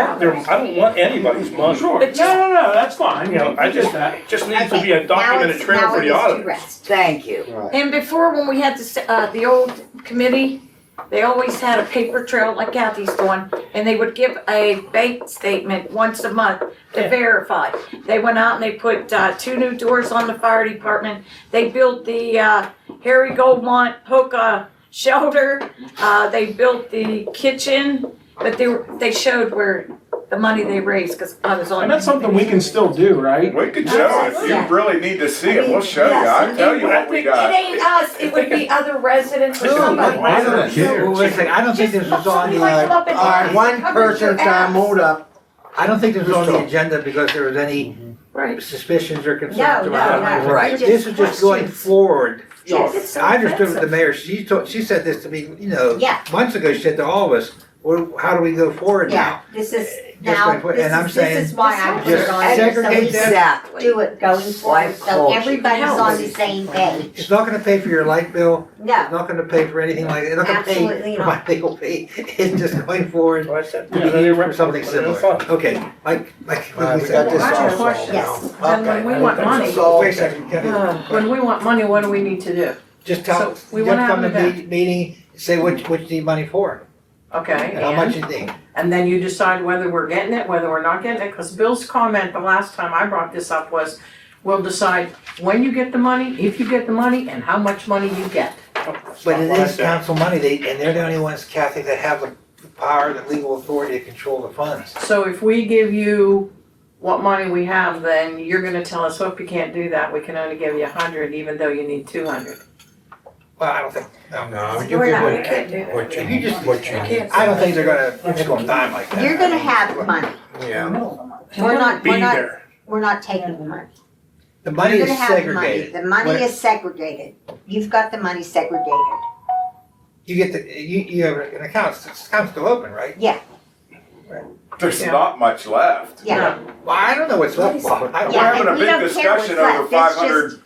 want anybody's money. Sure, But no, that's fine, You know, I just, that. just needs to Okay, be a documented now trail for it the is to auditors. rest. Thank you. And before, when we had the old committee, they always had a paper trail like Kathy's doing, and they would give a bank statement once a month to verify. They went out and they put 2 new doors on the fire department. They built the Harry Goldmont Hoka shelter. They built the kitchen, but they showed where the money they raised, because I was on. And that's something we can still do, right? We could show it. If you really need to see it, we'll show you. I'll tell you what we It got. ain't us, it would be other residents or somebody. Well, wait a second, I don't think this was on the, All right, one person time, hold up. I don't think this was on the agenda because there was any Right. suspicions or concerns No, about it. no, Right. This is just going forward. Yes, it's so I understood what the offensive. mayor, she said this to me, you know, Yeah. months ago, she said to all of us, well, how do we go forward Yeah, now? this is, Just now, like what- and I'm this saying, is why I'm just putting on it, so segregate we that. Exactly. do it going forward, so culture. everybody's on the same page. It's not gonna pay for your light bill, No, it's not gonna pay for anything like, it's not gonna Absolutely pay for my not. legal fee. It's just going forward So I said, to yeah, be they used rec- for something put it in the similar. fund. Okay, like All right, we we got said. this I have a all question. Yes. solved Then now. when we want money, Wait a second, Kevin. when we want money, what do we need to do? Just tell, So, just we wanna have come an to the event. meeting, say what you need money for, Okay, and how much and, you think. and then you decide whether we're getting it, whether we're not getting it, because Bill's comment the last time I brought this up was, we'll decide when you get the money, if you get the money, and how much money you get. But it is council money, and they're the only ones, Kathy, that have the power, the legal authority to control the funds. So if we give you what money we have, then you're gonna tell us, hope you can't do that, we can only give you 100, even though you need 200. Well, I don't think, no. No, you We're give not, we what, can't do that. what you, You just- what you need. I don't think they're gonna nickel and dime like that. you're gonna have money, Yeah. Be we're not, there. we're not taking the money. The money You're is gonna have the money. segregated. The money When- is segregated, you've got the money segregated, You get the, you have an account, it's account's still open, right? yeah. There's Yeah. not much left. Yeah, Well, I don't know what's left, Bob. We're Yeah, having a and we big don't care discussion what's over left.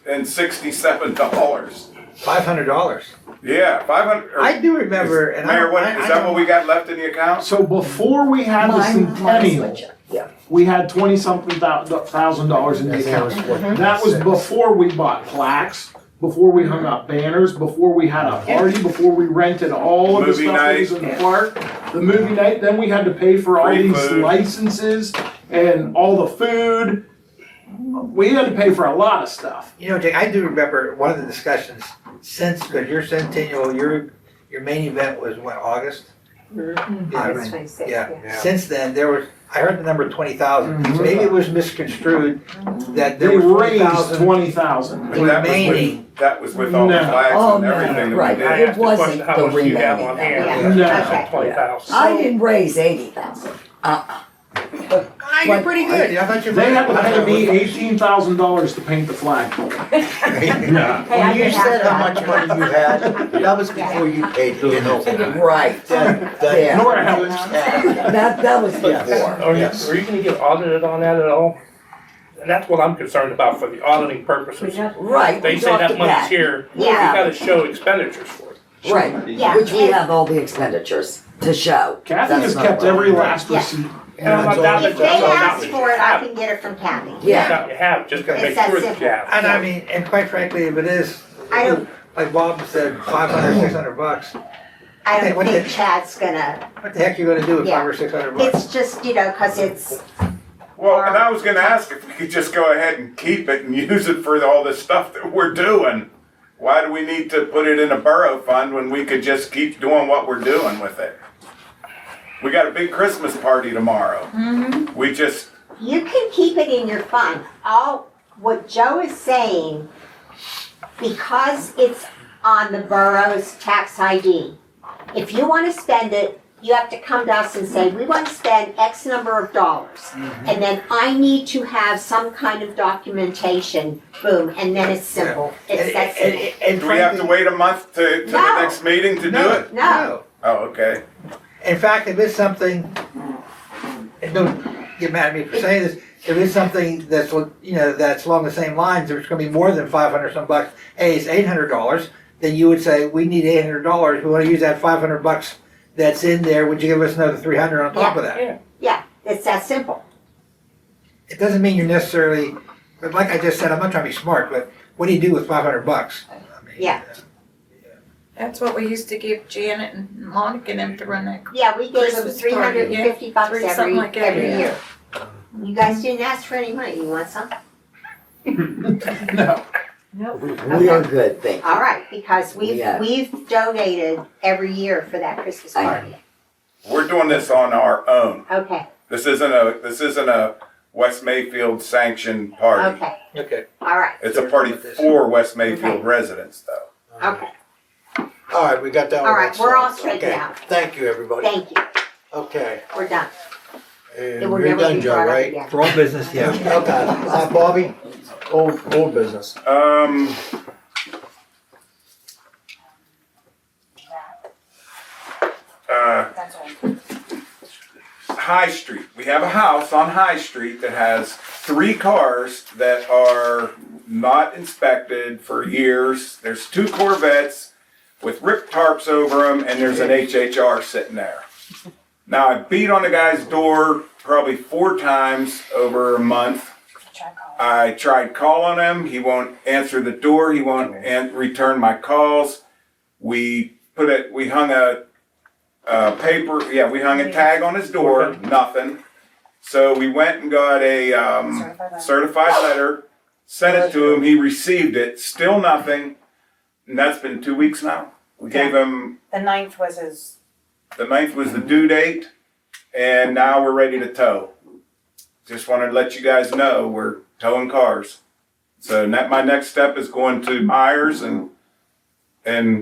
It's just- $567. $500. Yeah, 500. I do remember, and I Mayor, don't, what, I is that don't- what we got left in the account? So before we had the Mine centennial, switcher, yeah. we had $20-something thousand dollars in the account. That was before we bought plaques, before we hung up banners, before we had a party, before we rented all of the Movie stuff that was night. in the park. The movie night, then we had to pay for all Free these food. licenses and all the food. We had to pay for a lot of stuff. You know, Jake, I do remember one of the discussions since, because your centennial, your main event was what, August? August 26th, Yeah, yeah. since then, there was, I heard the number 20,000. Maybe it was misconstrued that They there was raised 20,000 20,000. But that was remaining. with all the No. flags Oh, and no, everything that right. we I did. It asked the wasn't question, how the much do you have remaining on that hand? No. I said 20,000. I didn't raise 80,000. Ah, you're pretty good. I thought you They had to pay me me. $18,000 to paint the flag. Yeah. Hey, I When you did have said how that. much money you had, that was before you paid, you know. Right. Yeah. Nora helped. That was before. Are you gonna get audited on that at all? And that's what I'm concerned about for the auditing purposes. Right. They we say talked that money's about- here, we Yeah. gotta show expenditures for it. Right, Yeah. which we have all the expenditures to show. Kathy That's has not kept right. every last Yeah. receipt. And I'm not down If to, they I'm not ask down for it, to I have can get it from Kathy. Yeah. You have, just gotta It's make that sure that you simple. have. And I mean, and quite frankly, if it is, I don't, like Bob said, 500, 600 bucks, I Hey, don't what think the- Chad's gonna, what the heck you gonna do with Yeah. 500 or 600 bucks? it's just, you know, cause it's, Well, and I was gonna ask if we could just go ahead and keep it and use it for all this stuff that we're doing. Why do we need to put it in a borough fund when we could just keep doing what we're doing with it? We got a big Christmas party tomorrow. We just, you can keep it in your fund. What Joe is saying, because it's on the borough's tax ID, if you wanna spend it, you have to come to us and say, we want to spend X number of dollars. And then I need to have some kind of documentation, boom, and then it's simple. It's that simple. And do we have to frankly- wait a month to the No. next meeting to do No, it? No. Oh, okay. In fact, if it's something, and don't get mad at me for saying this, if it's something that's, you know, that's along the same lines, there's gonna be more than 500 some bucks, hey, it's $800, then you would say, we need $800, we wanna use that 500 bucks that's in there, would you give us another 300 on top of that? Yeah. Yeah, it's that simple. It doesn't mean you're necessarily, but like I just said, I'm not trying to be smart, but what do you do with 500 bucks? I mean, Yeah. That's what we used to give Janet and Monica and them to run that. Yeah, we gave them Christmas 350 bucks Three, something like that, every yeah. year. You guys didn't ask for any money, you want some? No. We are good, thank you. All right, because Yeah. we've donated every year for that Christmas party. We're doing this on our own. Okay, This isn't a West Mayfield sanctioned party. okay, Okay. all right, It's a party for West Mayfield residents though. okay, All right, we got that one. all right, we're all solved. straightened Okay. out. Thank you, everybody. Thank you, Okay. we're done. It And will you're never done, be Joe, brought up right? again. For all business, yeah. Okay. Bobby? Old business. High Street. We have a house on High Street that has 3 cars that are not inspected for years. There's 2 Corvettes with ripped tarps over them, and there's an HHR sitting there. Now, I beat on the guy's door probably 4 times over a month. I tried calling him. He won't answer the door. He won't return my calls. We hung a we hung a tag on his door, nothing. So we went and got a certified letter, sent it to him, he received it, still nothing. And that's been 2 weeks now. We gave him, The 9th was his. the 9th was the due date, and now we're ready to tow. Just wanted to let you guys know we're towing cars. So my next step is going to Myers and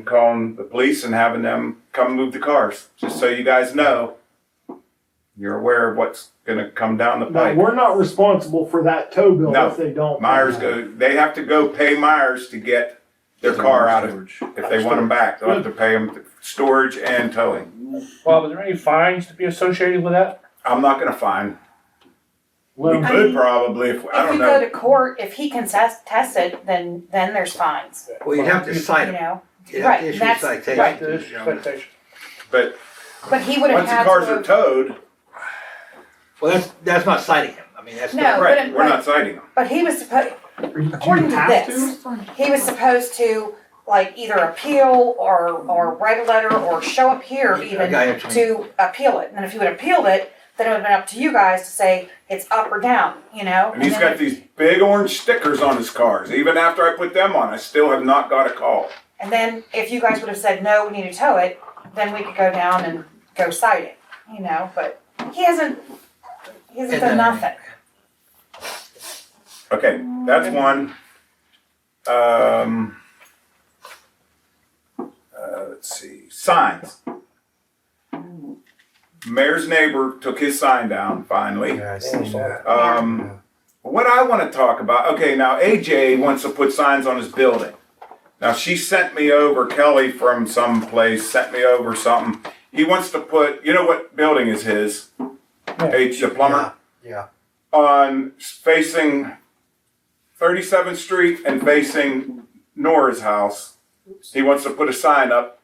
calling the police and having them come move the cars, just so you guys know you're aware of what's gonna come down the No, pipe. we're not responsible for that tow bill No. if they don't. They have to go pay Myers to get their car out of, if they want them back, they'll have to pay them storage and towing. Bob, are there any fines to be associated with that? I'm not gonna fine. We Well, could probably, if, I If don't you go know. to court, if he can test it, then there's fines, Well, you'd have to you cite him. know? You'd have Right, to issue a that's- citation. right. to the gentleman. Citation. But But he would have once the had cars to are have. towed, Well, that's not citing him. I mean, that's No, not, right, but- we're not citing them. But he was supposed, do according you to have this, to? he was supposed to like either appeal or write a letter or show up here even got you. to appeal it. And if he would have appealed it, then it would have been up to you guys to say it's up or down, you know? And he's then got these big orange stickers on his cars. Even after I put them on, I still have not got a call. And then if you guys would have said, no, we need to tow it, then we could go down and go cite it, you know, but he hasn't done nothing. Okay, that's one. Let's see, signs. Mayor's neighbor took his sign down finally. Yeah, I see that. What I want to talk about, okay, now AJ wants to put signs on his building. Now she sent me over, Kelly from someplace sent me over something. He wants to put, you know what building is his? H, the plumber? Yeah. On facing 37th Street and facing Nora's house. He wants to put a sign up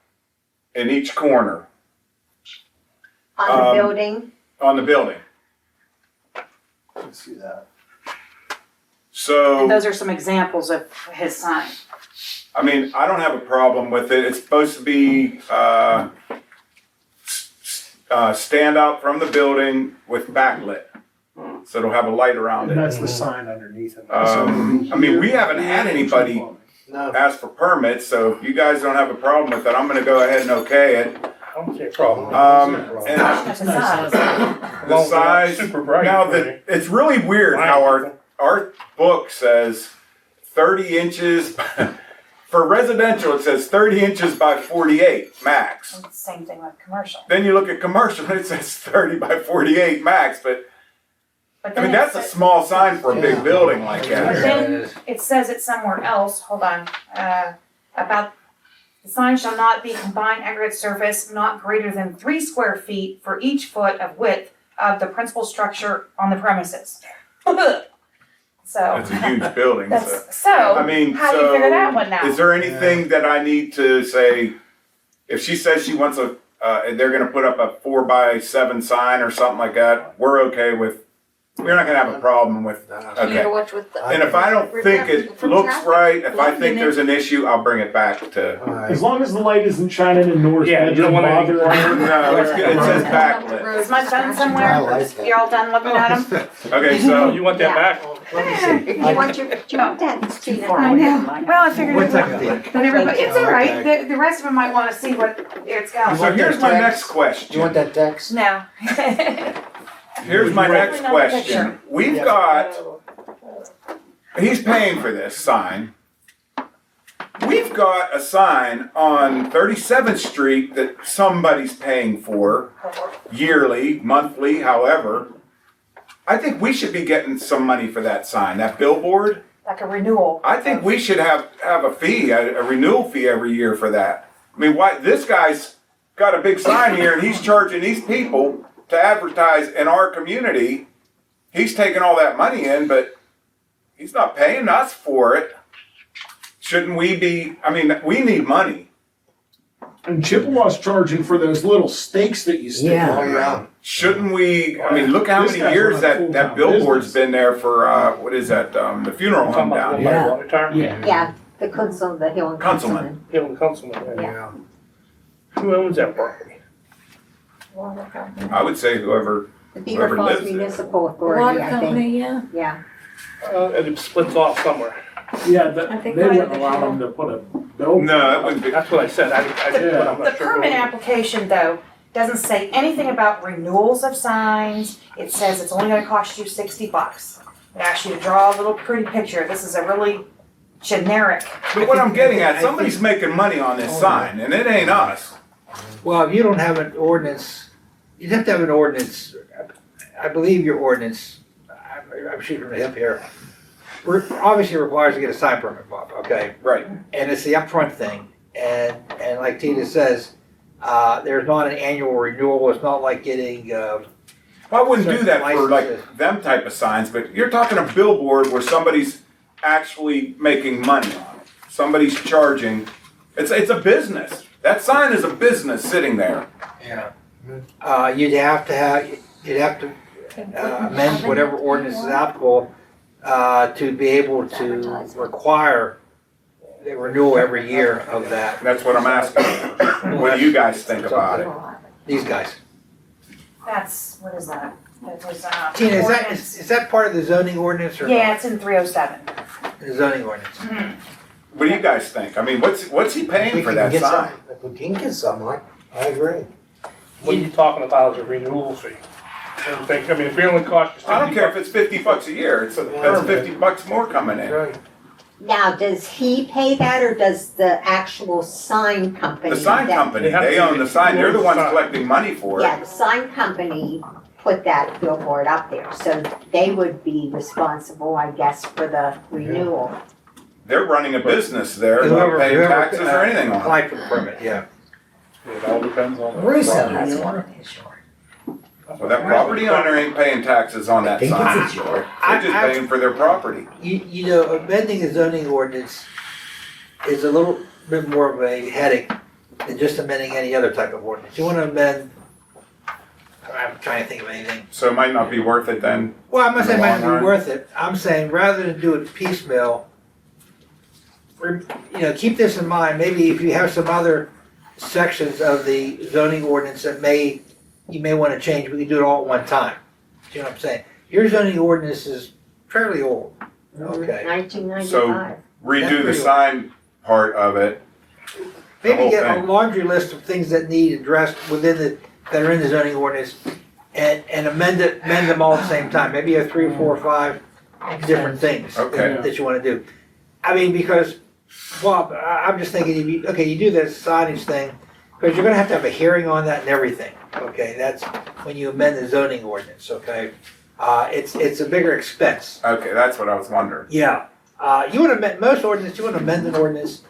in each corner On the building, on the building. Let's see that. So. And those are some examples of his sign. I mean, I don't have a problem with it. It's supposed to be stand out from the building with backlit, so it'll have a light around And it. that's the sign underneath it. I mean, we haven't had anybody No. ask for permits, so if you guys don't have a problem with it, I'm going to go ahead and okay it. I don't see a problem. And That's the size. the size. Super bright. Now, pretty. it's really weird how our book says 30 inches. For residential, it says 30 inches by 48 max. It's the same thing with commercial. Then you look at commercial, and it says 30 by 48 max, but But I then mean, it that's a says- small sign for a big building like But that. then it says it somewhere else, hold on, about the sign shall not be combined aggregate surface not greater than 3 square feet for each foot of width of the principal structure on the premises. So, That's a huge building, so. that's, so, I mean, how do you figure that one out? Is there anything that I need to say, if she says she wants they're gonna put up a 4x7 sign or something like that, we're okay with, we're not gonna have a problem with, You okay. gotta watch with the. And if I don't think it looks right, if I think there's an issue, I'll bring it back to. As long as the light isn't shining in Nora's Yeah, you don't bedroom, want any- bother her. No, it's good. It says backlit. Is my son I somewhere? like that. You all done looking at him? Okay, So so, you want that back? you want your, do you want that? It's too far I away know. from my house. Well, I figured What it type would. of thing? But everybody, it's all right, Okay. the rest of them might wanna see what it's got. so here's my next question. You want that text? No. Here's my next Definitely not a question. picture. We've got, he's paying for this sign. We've got a sign on 37th Street that somebody's paying for yearly, monthly, however. I think we should be getting some money for that sign, that billboard. Like a renewal. I think we should have a fee, a renewal fee every year for that. I mean, why, this guy's got a big sign here and he's charging these people to advertise in our community. He's taking all that money in, but he's not paying us for it. Shouldn't we be, I mean, we need money. And Chippewa's charging for those little stakes that you stick Yeah. on. Yeah. Shouldn't we, I mean, look how This many guy's years running a that full-time billboard's business. been there for, what is that, the funeral home Talking about down the here. water tower? Yeah. Yeah, the Council, the Hill and Councilman. Hill and Councilman. Yeah. Who owns that property? I would say whoever, The Beaver Whoever Falls lives there. Municipal Water Authority, I think, company, yeah. yeah. And it splits off somewhere. Yeah, I think they right wouldn't in the allow hill. them to put a billboard. no, that wouldn't be, That's what I said. But I'm The not sure. permit application though, doesn't say anything about renewals of signs. It says it's only gonna cost you $60. It asks you to draw a little pretty picture. This is a really generic. but what I'm getting at, somebody's making money on this sign and it ain't us. Well, if you don't have an ordinance, you'd have to have an ordinance. I believe your ordinance, I'm shooting from the hip here, obviously requires to get a sign permit, Bob, okay? Right. And it's the upfront thing. And like Tina says, there's not an annual renewal. It's not like getting Well, I wouldn't do that for Licenses. like them type of signs, but you're talking a billboard where somebody's actually making money on it. Somebody's charging. It's a business. That sign is a business sitting there. Yeah. You'd have to amend whatever ordinance is applicable, to be able to require the renewal every year of that. That's what I'm asking. What do you guys think about it? These guys. That's, what is that? That was, Tina, ordinance. is that part of the zoning ordinance or Yeah, not? it's in 307. The zoning ordinance. What do you guys think? I mean, what's he paying for that sign? If we can get some, I agree. What are you talking about as a renewal fee? I mean, if it only costs you I don't 50 care if it's $50 a year. That's $50 more coming in. Right. Now, does he pay that or does the actual sign company? The sign that- company, they own the sign. They're the ones collecting money for Yeah, it. the sign company put that billboard up there, so they would be responsible, I guess, for the renewal. They're running a business there, not Whoever- paying whoever, taxes or anything on it. Applied for the permit, yeah. It all depends on the Resale property has owner. one issue. Well, that property owner ain't paying taxes on that I think sign. it's yours. They're just paying for their property. You know, amending the zoning ordinance is a little bit more of a headache than just amending any other type of ordinance. You wanna amend, I'm trying to think of anything. So it might not be worth it then. Well, I'm not saying it might In the not long be run. worth it. I'm saying rather than do it piecemeal, keep this in mind. Maybe if you have some other sections of the zoning ordinance that you may wanna change, we can do it all at one time. Do you know what I'm saying? Your zoning ordinance is fairly old, okay? 1995. Redo the sign part of it. Maybe whole get a thing. laundry list of things that need addressed that are in the zoning ordinance and amend them all at the same time. Maybe you have 3 or 4 or 5 different things Okay. that you wanna do. I mean, because, Bob, I'm just thinking, you do this signage thing, because you're gonna have to have a hearing on that and everything, okay? That's when you amend the zoning ordinance, okay? It's a bigger expense. Okay, that's what I was wondering. Yeah, you wanna amend, most ordinance, you wanna amend an ordinance,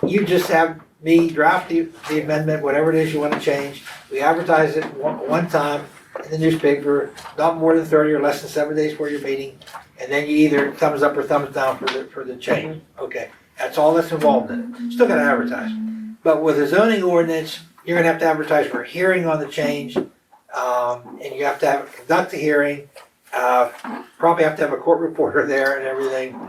you just have me draft the amendment, whatever it is you wanna change. We advertise it one time in the newspaper, not more than 30 or less than 7 days before your meeting. And then you either thumbs up or thumbs down for the change, okay? That's all that's involved in it. Still gotta advertise. But with a zoning ordinance, you're gonna have to advertise for a hearing on the change, and you have to conduct the hearing. Probably have to have a court reporter there and everything.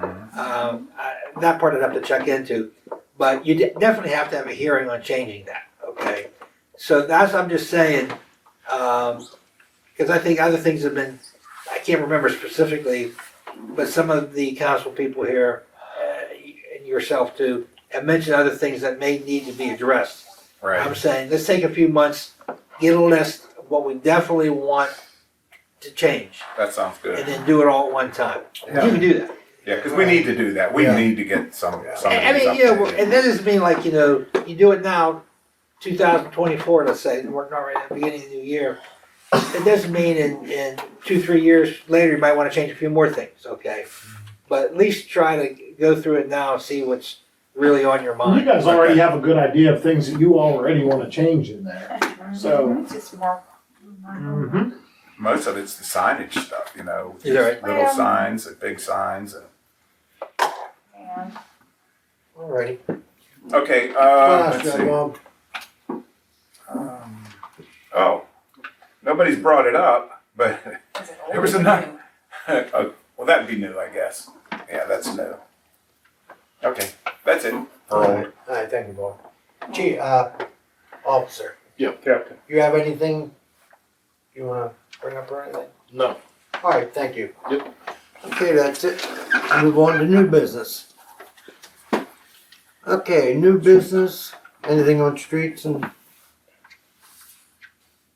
That part I'd have to check into. But you definitely have to have a hearing on changing that, okay? So I'm just saying, because I think other things have been, I can't remember specifically, but some of the council people here, and yourself too, have mentioned other things that may need to be addressed. Right. I'm saying, let's take a few months, get a list of what we definitely want to change, That sounds and good. then do it all at one time. You can do that. Yeah, because we need to do that. We Yeah. need to get some of these I mean, updated. and that doesn't mean like, you do it now, 2024, let's say, we're not right at the beginning of the new year. It doesn't mean in 2-3 years later, you might want to change a few more things, okay? But at least try to go through it now and see what's really on your You mind. guys already have a good idea of things that you already wanna change in there. So, It's just more. Most of it's the signage stuff, Is that right? little Yeah. signs and big signs. And Alrighty. Okay, Last let's job, see. Bob. Oh, nobody's brought it up, but is it there was old or another. new? Well, that'd be new, I guess. Yeah, that's new. Okay, that's it for old. Alright, thank you, Bob. Gee, officer, Captain. you have anything you wanna bring up or anything? no. Alright, thank you. Yep. Okay, that's it. Move on to new business. Okay, new business, anything on streets and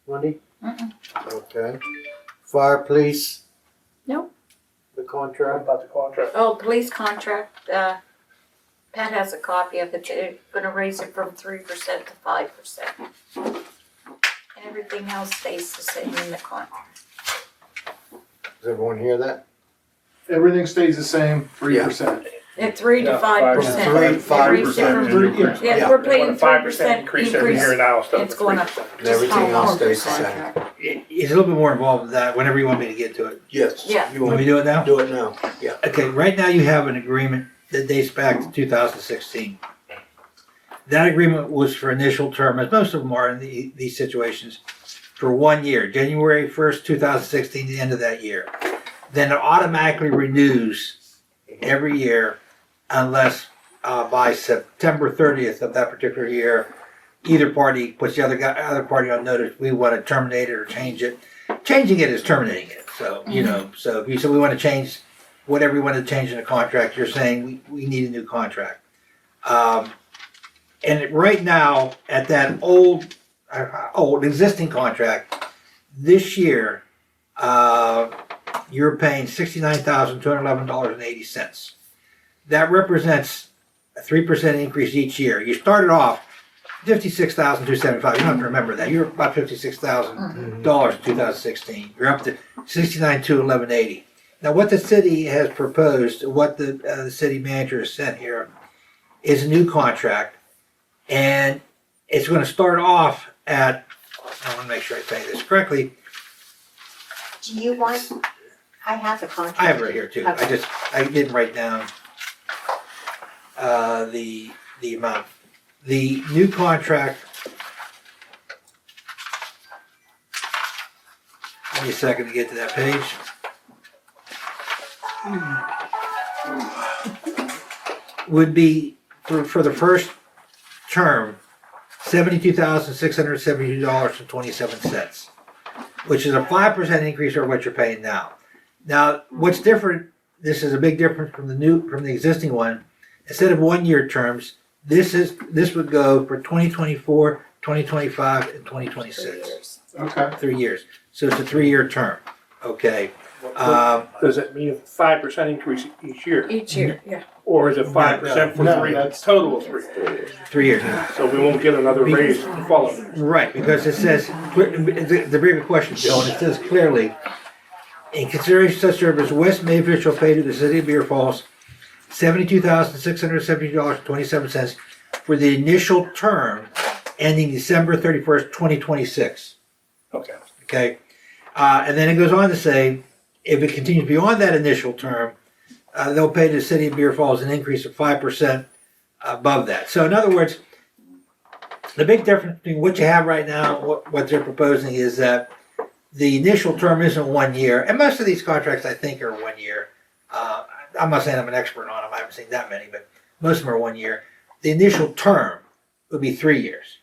Wendy? Okay. Fire, police? Nope. The What contract? about the contract? Oh, police contract, Pat has a copy of it, they're gonna raise it from 3% to 5%. Everything else stays the same in the contract. Does everyone hear that? Everything stays the same, 3%. At 3 to Yeah, 5%. 3 to 5%. Yeah, Yeah. we're paying Want a 5% increase every year now instead of It's a going up. 3%. And everything else stays the same. Contract. It's a little bit more involved than that, whenever you want me to get to it. Yes. Yeah. You Want want me to do it now? do it now? Yeah. Okay, right now you have an agreement that dates back to 2016. That agreement was for initial term, as most of them are in these situations, for 1 year, January 1st, 2016, the end of that year. Then it automatically renews every year unless by September 30th of that particular year, either party puts the other party on notice, we want to terminate it or change it. Changing it is terminating it. So, you know, so if you said we want to change whatever we want to change in the contract, you're saying we need a new contract. And right now, at that old existing contract, this year, you're paying $69,211.80. That represents a 3% increase each year. You started off $56,275. You don't have to remember that. You're about $56,000 in 2016. You're up to $69,211.80. Now, what the city has proposed, what the city manager has sent here, is a new contract, and it's going to start off at. I want to make sure I say this correctly. Do you want, I have the contract. I have it right here too. Okay. I didn't write down the amount. The new contract. Give me a second to get to that page. Would be for the first term, $72,672.27, which is a 5% increase over what you're paying now. Now, what's different? This is a big difference from the existing one. Instead of 1 year terms, this would go for 2024, 2025, and 2026. Okay. 3 years. So it's a 3-year term. Okay. Does it mean a 5% increase each year? Each year, yeah. Or is it 5% for No, 3, that's- total of 3? 3 years. So we won't get another raise to follow. Right, because it says, the bigger question, Bill, and it says clearly, in consideration of such service, West Mayfield shall pay to the city of Beaver Falls $72,670.27 for the initial term ending December 31st, 2026. Okay. Okay? And then it goes on to say, if it continues beyond that initial term, they'll pay to the city of Beaver Falls an increase of 5% above that. So in other words, the big difference between what you have right now and what they're proposing is that the initial term isn't 1 year, and most of these contracts I think are 1 year. I'm not saying I'm an expert on them, I haven't seen that many, but most of them are 1 year. The initial term would be 3 years.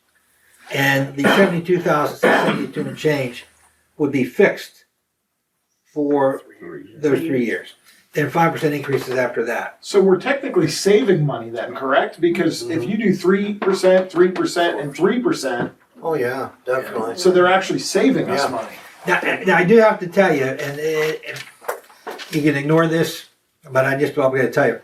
And the $72,672 and change would be fixed for those 3 years. Then 5% increases after that. So we're technically saving money then, correct? Because if you do 3%, 3%, and 3%, Oh, yeah, definitely. so they're actually saving us Yeah. money. Now I do have to tell you, and you can ignore this, but I'm going to tell you.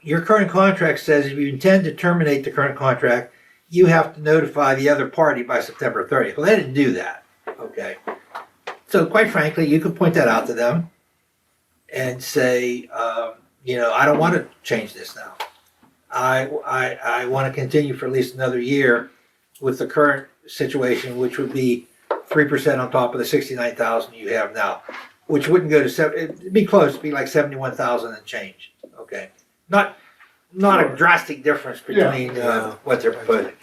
Your current contract says if you intend to terminate the current contract, you have to notify the other party by September 30th. Well, they didn't do that. Okay. So quite frankly, you could point that out to them and say, I don't want to change this now. I want to continue for at least another year with the current situation, which would be 3% on top of the 69,000 you have now, which wouldn't go to it'd be close, it'd be like 71,000 and change. Okay, not a drastic difference between what they're proposing.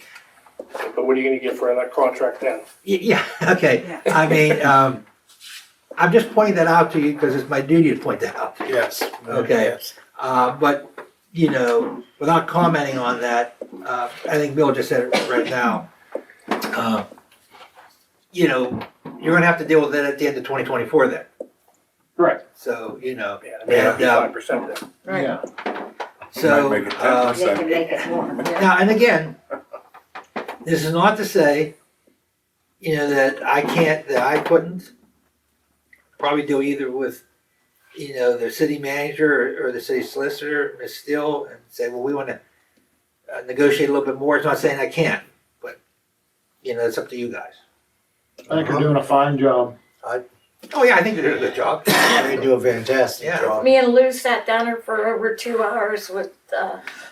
But what are you gonna get for that contract then? Yeah. Okay. I mean, I'm just pointing that out to you because it's my duty to point that out to you. Yes. Okay. Yes. But without commenting on that, I think Bill just said it right now. You're going to have to deal with it at the end of 2024 then. Right. So, Yeah, it may not be 5% then. Right. Yeah. so Might make it They 10%. can make it more. now, and again, this is not to say, that I couldn't probably do either with, the city manager or the city solicitor, Ms. Steele, and say, well, we want to negotiate a little bit more. It's not saying I can't, but, it's up to you guys. I think you're doing a fine job. Oh, yeah, I think they did a good job. They do a fantastic Yeah. job. Me and Lou sat down there for over 2 hours with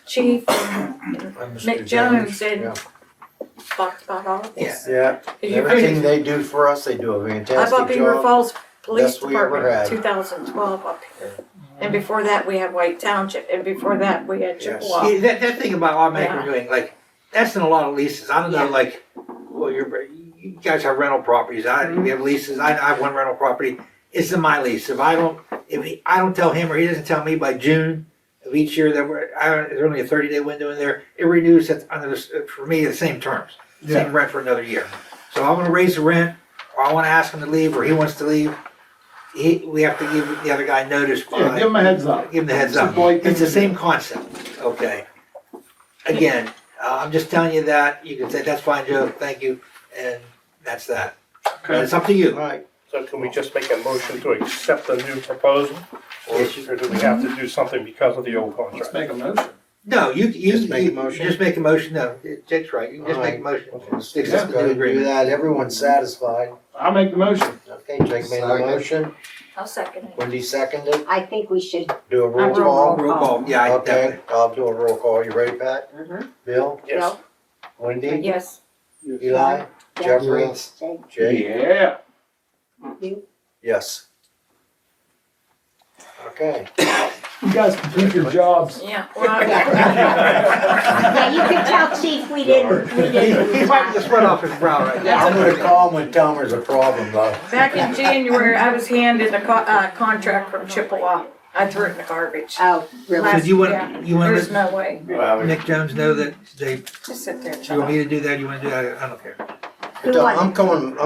Chief and Mick Jones and Yeah. talked about all of this. Yeah, You everything they do for us, they do a I fantastic bought Beaver job. Falls Police Best we ever Department had. 2012 up here. And before that, we had White Township, and before that, we had Yes. Chippewa. Yeah, that thing about automatic Yeah. renewing, like, that's in a lot of leases. I don't know, Yeah. like, well, you guys have rental properties. We have leases. I have one rental property. It's in my lease. If I don't tell him or he doesn't tell me by June of each year that there's only a 30-day window in there, it renews for me the same terms, same rent for another year. So I'm gonna raise the rent, or I wanna ask him to leave, or he wants to leave. We have to give the other guy notice by. Yeah, give them a heads up. Give him the heads It's a up. polite thing It's the to same concept, okay? Again, I'm just telling you that, you can say, that's fine, Joe, thank you, and that's that. But it's up to you. Right. So can we just make a motion to accept the new proposal? Or do we have to do something because of the old Let's contract? make a motion. No, you Just make a motion? Just make a motion, no, Jake's right, you can just make a motion. Let's Accept the go new ahead and do agreement. that, everyone's satisfied. I'll make the motion. Okay, Jake made the Second. motion, I'll second it. Wendy seconded, I think we should, do a roll roll call. Roll call, yeah, I Okay, definitely. I'll do a roll call, you ready, Pat? Mhm. Bill, Yes. Wendy, Yes. Eli, Jeffrey, Yes. Jake, Jake, Yeah. yes. Okay. You guys can keep your jobs. Yeah. yeah, you can tell Chief we didn't. He's wiping the sweat off his brow right now. I'm gonna call him and tell him there's a problem though. Back in January, I was handed a contract from Chippewa. I threw it in the garbage. Oh, really? So Last- do you want, yeah. you want There's to no way. let Nick Jones know that Just sit there and you shut want up. me to do that, you want to do that, I don't care. Who won? I'm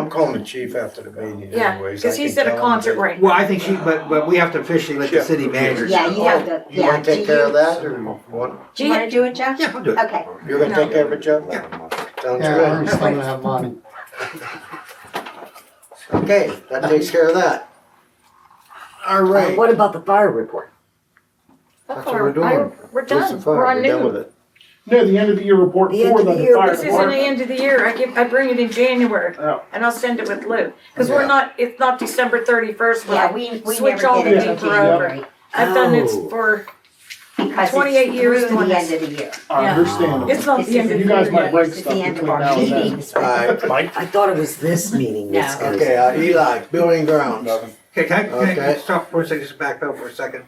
calling the chief after the meeting Yeah, anyways. because I he's can at a tell him concert that- right Well, now. I think but we have to officially let the city manager. Yeah, you have to, You yeah. wanna take do care you- of that or you want, Do you wanna do it, Jeff? Yeah, I'll do it. Okay. you're gonna take care of it, Joe? Yeah. Sounds Yeah, good. I'm still gonna have money. Okay, that takes care of that. All right. What about the fire report? That's what we're doing. We're What's the done. fire? We're on We're done new. with it. No, the end of the year report The end for of the the year, fire This is in the department. end of the year. I bring it in January, Oh. and I'll send it with Lou. Because Yeah. it's not December 31st when Yeah, I we switch never all get the it until paper over. January, I've done it Oh. for, because 28 it's years through doing the this. end of the year. Understandable. it's not This the end of You the guys year might yet. break It's stuff the end of between our now and then. meetings. All right, Mike? I thought it was this meeting that's No. gonna. okay, Eli, building grounds. Okay, can I Okay. stop for a second, just back up for a second?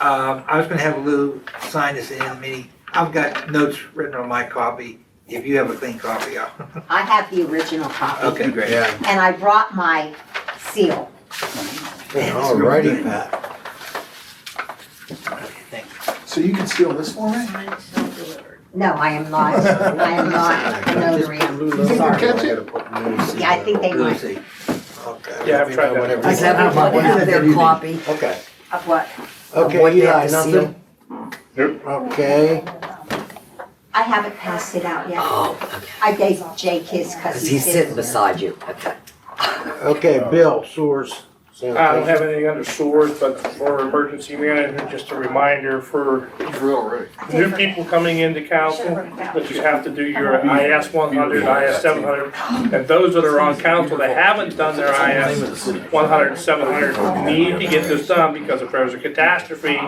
I was gonna have Lou sign this at the end of the meeting. I've got notes written on my copy. If you have a clean copy, I'll. I have the original copy. Okay, great. Yeah, And I brought my seal. all righty, Pat. Thank you. So you can steal this for me? No, I am not, I am not a notary, I'm sorry. Catch it? Yeah, I think they might. Lucy. Okay. Yeah, I've tried that. Whenever Does you- everyone have their copy Okay, Of what? of okay, what they Eli, have to nothing? seal? Okay, I haven't passed it out yet. Oh, okay. I gave Jake his because Cause he's sitting beside you, okay. okay, Bill, sewers. I don't have anything under sewers, but for emergency management, just a reminder for new people coming into council, that you have to do your IS 100, IS 700. And those that are on council that haven't done their IS 100 and 700 need to get this done, because if there's a catastrophe,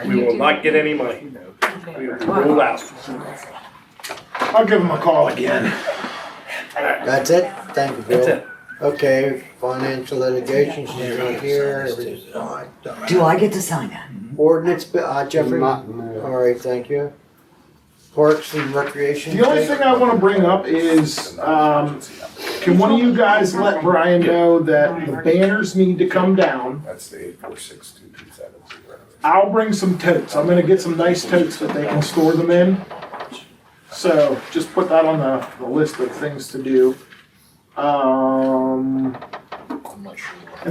we will not get any money. We will rule out. I'll give him a call again. That's it? Thank you, Bill. That's it. Okay, financial litigation, she's not here, everything's fine. Do I get to sign that? Ordinance, Jeffrey? Not in there. All right, thank you. Parks and Recreation. The only thing I wanna bring up is, can one of you guys let Brian know that the banners need to come down? That's the 8462270. I'll bring some totes. I'm gonna get some nice totes that they can store them in. So just put that on the list of things to do. And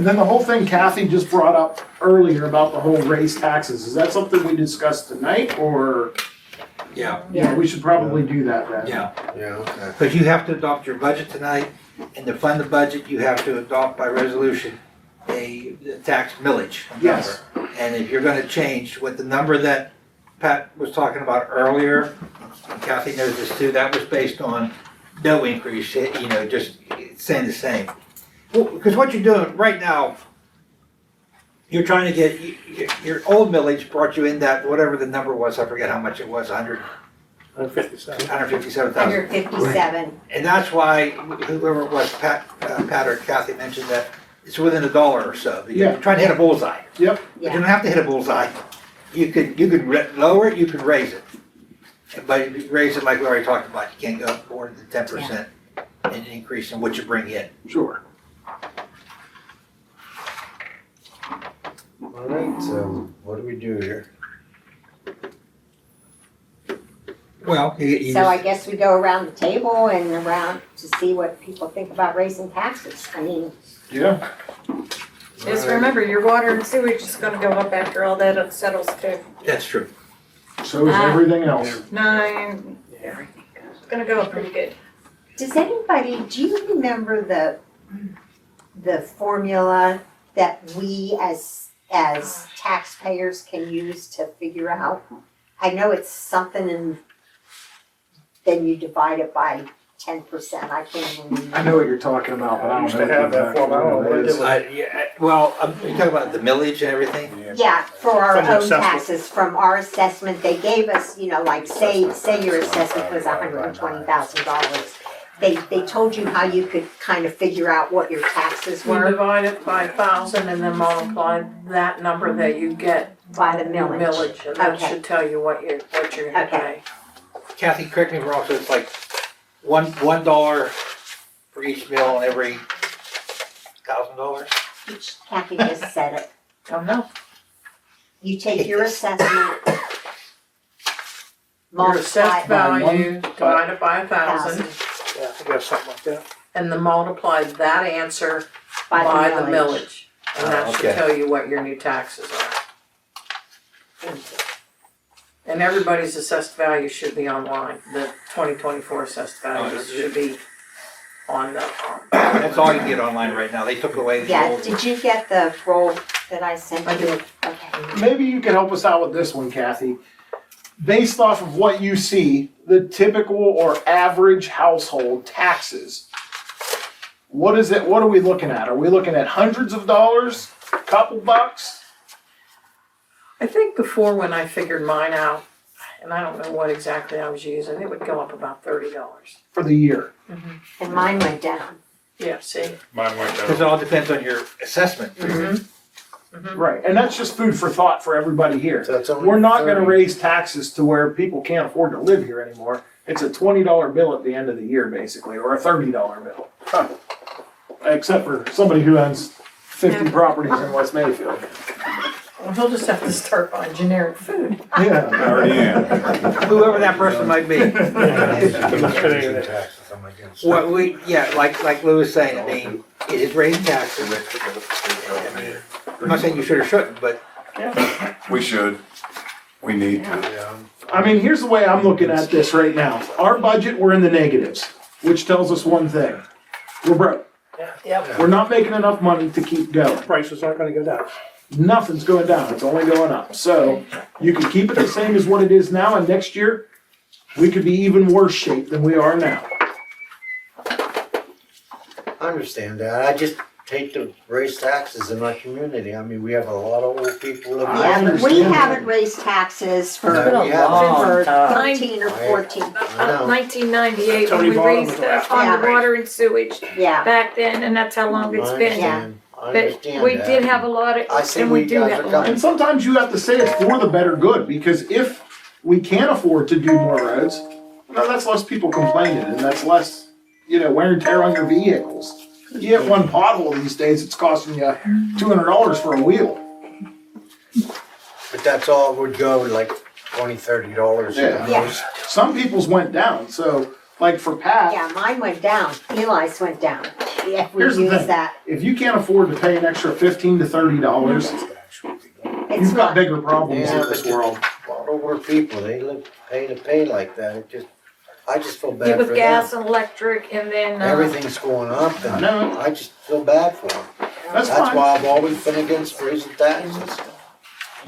then the whole thing Kathy just brought up earlier about the whole raise taxes. Is that something we discussed tonight, or? Yeah, Yeah, we should probably do that then. yeah. Yeah, okay. Because you have to adopt your budget tonight, and to fund the budget, you have to adopt by resolution a tax millage number. Yes. And if you're gonna change with the number that Pat was talking about earlier, and Kathy knows this too, that was based on no increase, just staying the same. Well, because what you're doing right now, you're trying to get, your old millage brought you in that, whatever the number was, I forget how much it was, 157. 157,000. 157. And that's why, whoever it was, Pat or Kathy mentioned that it's within $1 or so. You're Yeah. trying to hit a bullseye. Yep. But you don't have to hit a bullseye. You could lower it, you could raise it. But you raise it like we already talked about, you can't go more than 10% in increase in what you bring in. Sure. All right, so what do we do here? Well, you So I just, guess we go around the table and around to see what people think about raising taxes. I mean, Yeah. Just remember, your water and sewage is gonna go up after all that settles too. that's true. So is everything else. It's gonna go up pretty good. does anybody, do you remember the formula that we as taxpayers can use to figure out? I know it's something and then you divide it by 10%. I can't even remember. I know what you're talking about, but I don't Used know. to have that form. I don't know what it is. Well, you talking about the millage and everything? Yeah, for our From the own assessment. taxes, from our assessment, they gave us, like, say your assessment was $120,000. They told you how you could kind of figure out what your taxes You were divide it by 1,000 and then multiply that number that you get by the your millage. millage, and that Okay. should tell you what you're gonna Okay. pay. Kathy, correct me if I'm wrong, so it's like $1 for each mill and every $1,000? Kathy just said it. Don't know. You take your assessment, Your multiply assessed value divided by 1,000, 1,000 Yeah, I think that's something like that. and then multiply that answer by by the the millage. millage. And that should okay. tell you what your new taxes are. And everybody's assessed value should be online. The 2024 assessed values should be on the, That's all you can get online right now. They took away the Yeah, old. did you get the roll that I sent you? I did. Okay. Maybe you can help us out with this one, Kathy. Based off of what you see, the typical or average household taxes, what is it? What are we looking at? Are we looking at hundreds of dollars, a couple bucks? I think before when I figured mine out, and I don't know what exactly I was using, it would go up about $30. For the year? And mine went down. Yeah, see? Mine went Because it down. all depends on your assessment. Right, and that's just food for thought for everybody here. So it's only We're not gonna 30. raise taxes to where people can't afford to live here anymore. It's a $20 bill at the end of the year, basically, or a $30 bill. Except for somebody who owns 50 properties in West Mayfield. Well, he'll just have to start buying generic food. Yeah. I already am. Whoever that person might be. Well, like Lou was saying, I mean, it is raising taxes. I mean, I'm not saying you should or shouldn't, but We should. We need to. I mean, here's the way I'm looking at this right now. Our budget, we're in the negatives, which tells us one thing. We're broke. Yep. We're not making enough money to keep going. Prices aren't gonna go down. Nothing's going down, it's only going up. So you could keep it the same as what it is now, and next year, we could be even worse shape than we are now. I understand that. I just hate to raise taxes in my community. I mean, we have a lot of old people living. I Yeah, but we understand haven't raised taxes for No, we haven't. for time. 13 or 14. I know. 1998 when Tony we Bottom raised was last on one. the water and sewage Yeah, back then, and that's how long it's I been. understand. I But understand we that. did have a lot of, I see and where we you do guys have are a lot. coming And sometimes you have to say it's for the better good, because if we can't afford to do more roads, that's less people complaining, and that's less, wear and tear on your vehicles. You get one pothole these days, it's costing you $200 for a wheel. But that's all would go like $20, $30 Yeah. at most. Some people's went down, so like for Pat, yeah, mine went down. Eli's went down. Yeah, we Here's the used thing. that. if you can't afford to pay an extra $15 to $30, It's you've got not, bigger problems Yeah, in this but world. A lot of older people, they live pay to pay like that. I just feel bad Yeah, for with them. gas and electric, and then, Everything's going up I and know, I just feel bad for them. that's That's fine. why I've always been against raising taxes.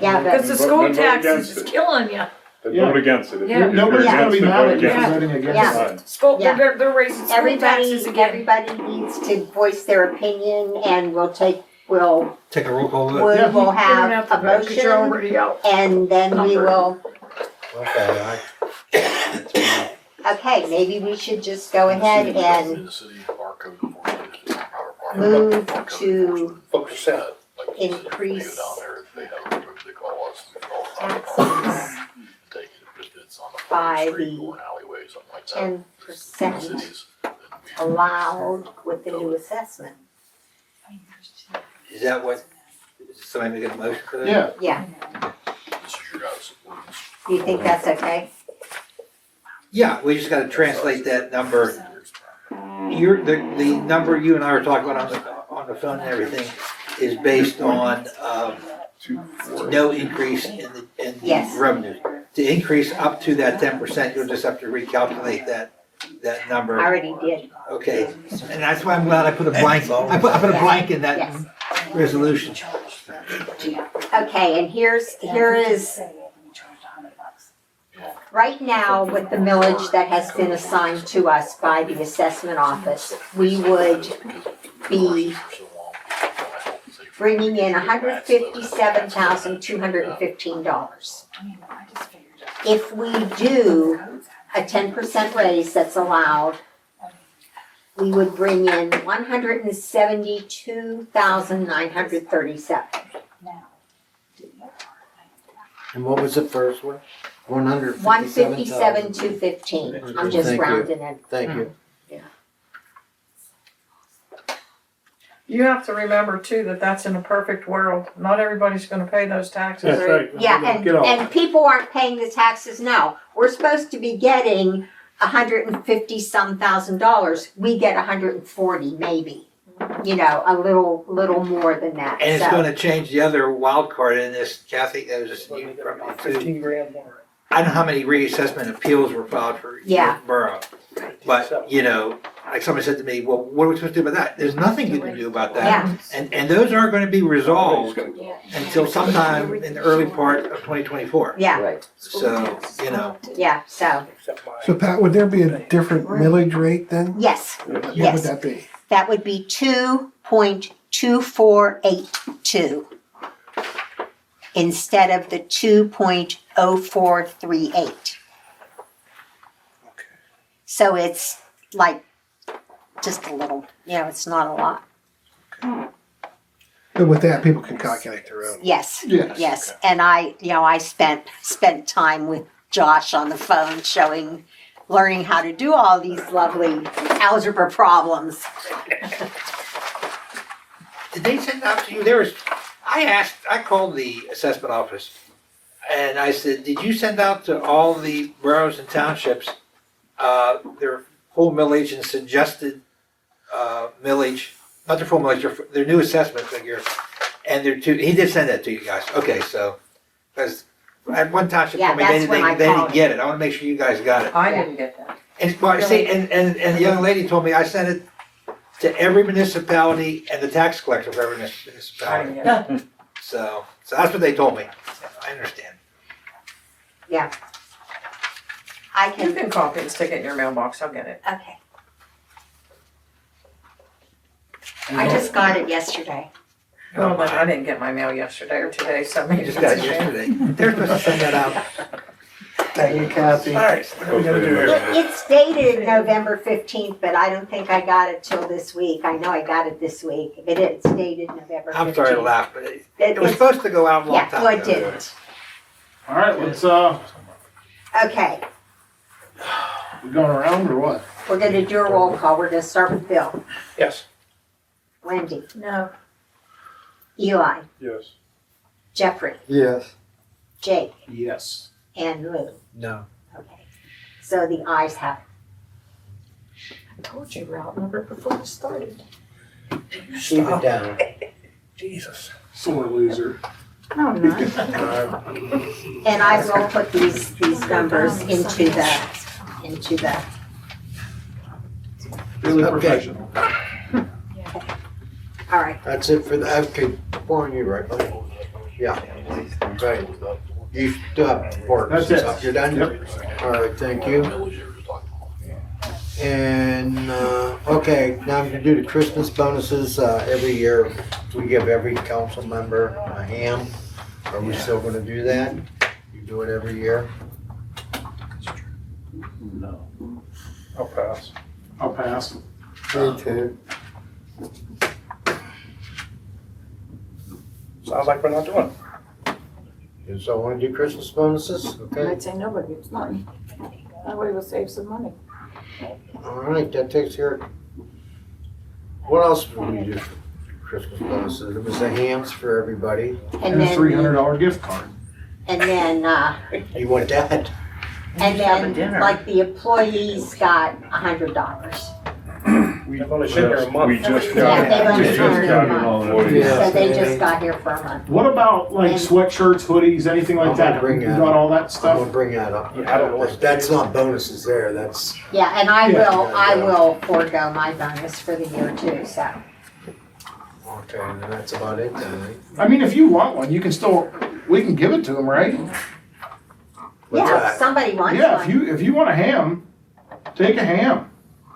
yeah, because but the school Then vote taxes against is it. killing you. Then Yeah. vote against it. If Yeah. you're Nobody's gonna against be it, mad vote at you for against it. voting against Yeah. it. Right. School, Yeah. they're raising school taxes again. Everybody needs to voice their opinion and we'll Take a roll call vote. we Yeah. will You don't have have a to vote 'cause you're motion already out. and then we will, Okay, okay, maybe we should just go ahead and move to Focus out. increase taxes by the 10% allowed with the new assessment. Is that what, is somebody making a motion for that? Yeah, Yeah. Do you think that's okay? Yeah, we just gotta translate that number. The number you and I were talking about on the phone and everything is based on, no increase in the Yes. revenue. To increase up to that 10%, you'll just have to recalculate that number. I already did. Okay, and that's why I'm glad I put a blank, I put a blank in that Yes. resolution. Okay, and here is, right now with the millage that has been assigned to us by the assessment office, we would be bringing in $157,215. If we do a 10% raise that's allowed, we would bring in $172,937. and what was the first one? 157,215. I'm just Thank you. rounding it. Thank you. You have to remember too, that that's in a perfect world. Not everybody's gonna pay those taxes. that's right. Yeah, Get off. and people aren't paying the taxes now. We're supposed to be getting $150-some thousand. We get 140 maybe. You know, a little more than that. And it's So, gonna change the other wild card in this, Kathy, that was just you from me too. 15 grand more. I don't know how many reassessment appeals were filed for Yeah. your borough. But, you know, like somebody said to me, well, what are we supposed to do about that? There's nothing you can do about that. Yeah. And those aren't gonna be resolved until sometime in the early part of 2024. Yeah, Right. So, you know, yeah, so, Except my. So Pat, would there be a different millage rate then? yes. What would Yes. that be? That would be 2.2482 instead of the 2.0438. So it's like just a little, you know, it's not a lot. But with that, people can calculate their own. Yes, Yes. yes. And I spent time with Josh on the phone learning how to do all these lovely algebra problems. did they send out to you, I called the assessment office and I said, did you send out to all the boroughs and townships, their full millage and suggested, millage, not their full millage, their new assessment figure, and he did send that to you guys, okay, so, because at one township Yeah, told me that's when I they didn't called. get it, I wanna make sure you guys got it. I didn't get that. And, well, see, and the young lady told me I sent it to every municipality and the tax collector for every I municipality. didn't get that. So that's what they told me. I understand. I You can, can copy and stick it in your mailbox, I'll get it. okay. I just got it yesterday. Well, but I didn't get my mail yesterday or today, so I maybe just it's got a it shame. yesterday. They're supposed to send that out. Thank you, Kathy. Alright, what are we gonna do here? It's dated November 15th, but I don't think I got it till this week. I know I got it this week, but it's dated November 15th. I'm sorry to laugh, but it was It's- supposed to go out a long Yeah, time well, it ago. didn't. All right, let's, Okay, we going around or what? we're gonna do a roll call. We're gonna start with Bill, Yes. Wendy, No. Eli, Yes. Jeffrey, Yes. Jake, Yes. and Lou. No. Okay, so the ayes have it. I told you we're outnumbered before we started. Keep it down. Jesus. Sore loser. No, I'm not. And I will put these numbers into the, Really Okay. professional. all right. That's it for the, okay, Warren, you right. Yeah. Right. You still have work and That's it. stuff. You're done? All right, thank you. And, okay, now I'm gonna do the Christmas bonuses. Every year, we give every council member a ham. Are we still gonna do that? You do it every year? I'll pass. I'll pass. Me too. Sounds like we're not doing it. You still wanna do Christmas bonuses? Okay. I'd say nobody gets money. That way we'll save some money. All right, that takes care of. What else do we do for Christmas bonuses? There was the hams for everybody. And a $300 gift card. And then, You want that? and have a then, dinner. like, the employees got $100. We've only been here a month. We just Yeah, got, they only we just started got a month. employees. So they just got here for a month. What about like And- sweatshirts, hoodies, anything like I'm gonna that? bring You that got up. all that I'm stuff? gonna bring that up. Yeah, I don't know what- That's not bonuses there, that's, Yeah, and I Yeah. will forego my bonus for the year too, so. okay, and then that's about it then, right? I mean, if you want one, you can still, we can give it to them, right? What's Yeah, that? if somebody wants Yeah, if one. you want a ham, take a ham.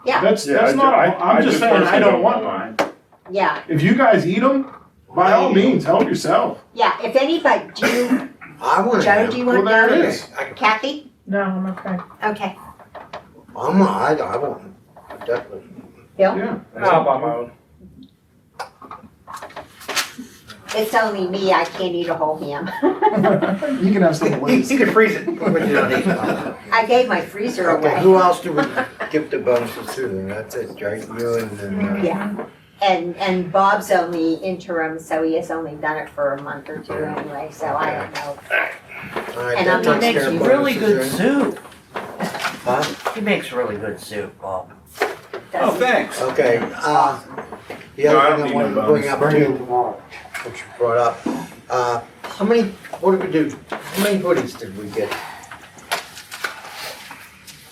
Yeah, That's Yeah, not, I'm just saying, I personally don't want mind. mine. yeah, If you guys eat them, by all means, help yourself. yeah. If anybody, do you, I want Joe, ham. do you Well, want there it to? is. Kathy? No, I'm okay. Okay. I want, definitely. Bill? Yeah. I'll buy my own. It's only me, I can't eat a whole ham. You can have some You loose. can freeze it, but you don't need it. I gave my freezer Okay, away. who else do we give the bonuses to then? That's it, right? You and then, Yeah. And Bob's only interim, so he has only done it for a month or two anyway, so I don't know. all right, And that I'm takes He makes care of really bonuses, good right? soup. Huh? He makes really good soup, Bob. Oh, thanks. Okay, the No, I other don't thing I need wanted no to bring up Bring it too, tomorrow. which you brought up, how many, what did we do? How many hoodies did we get?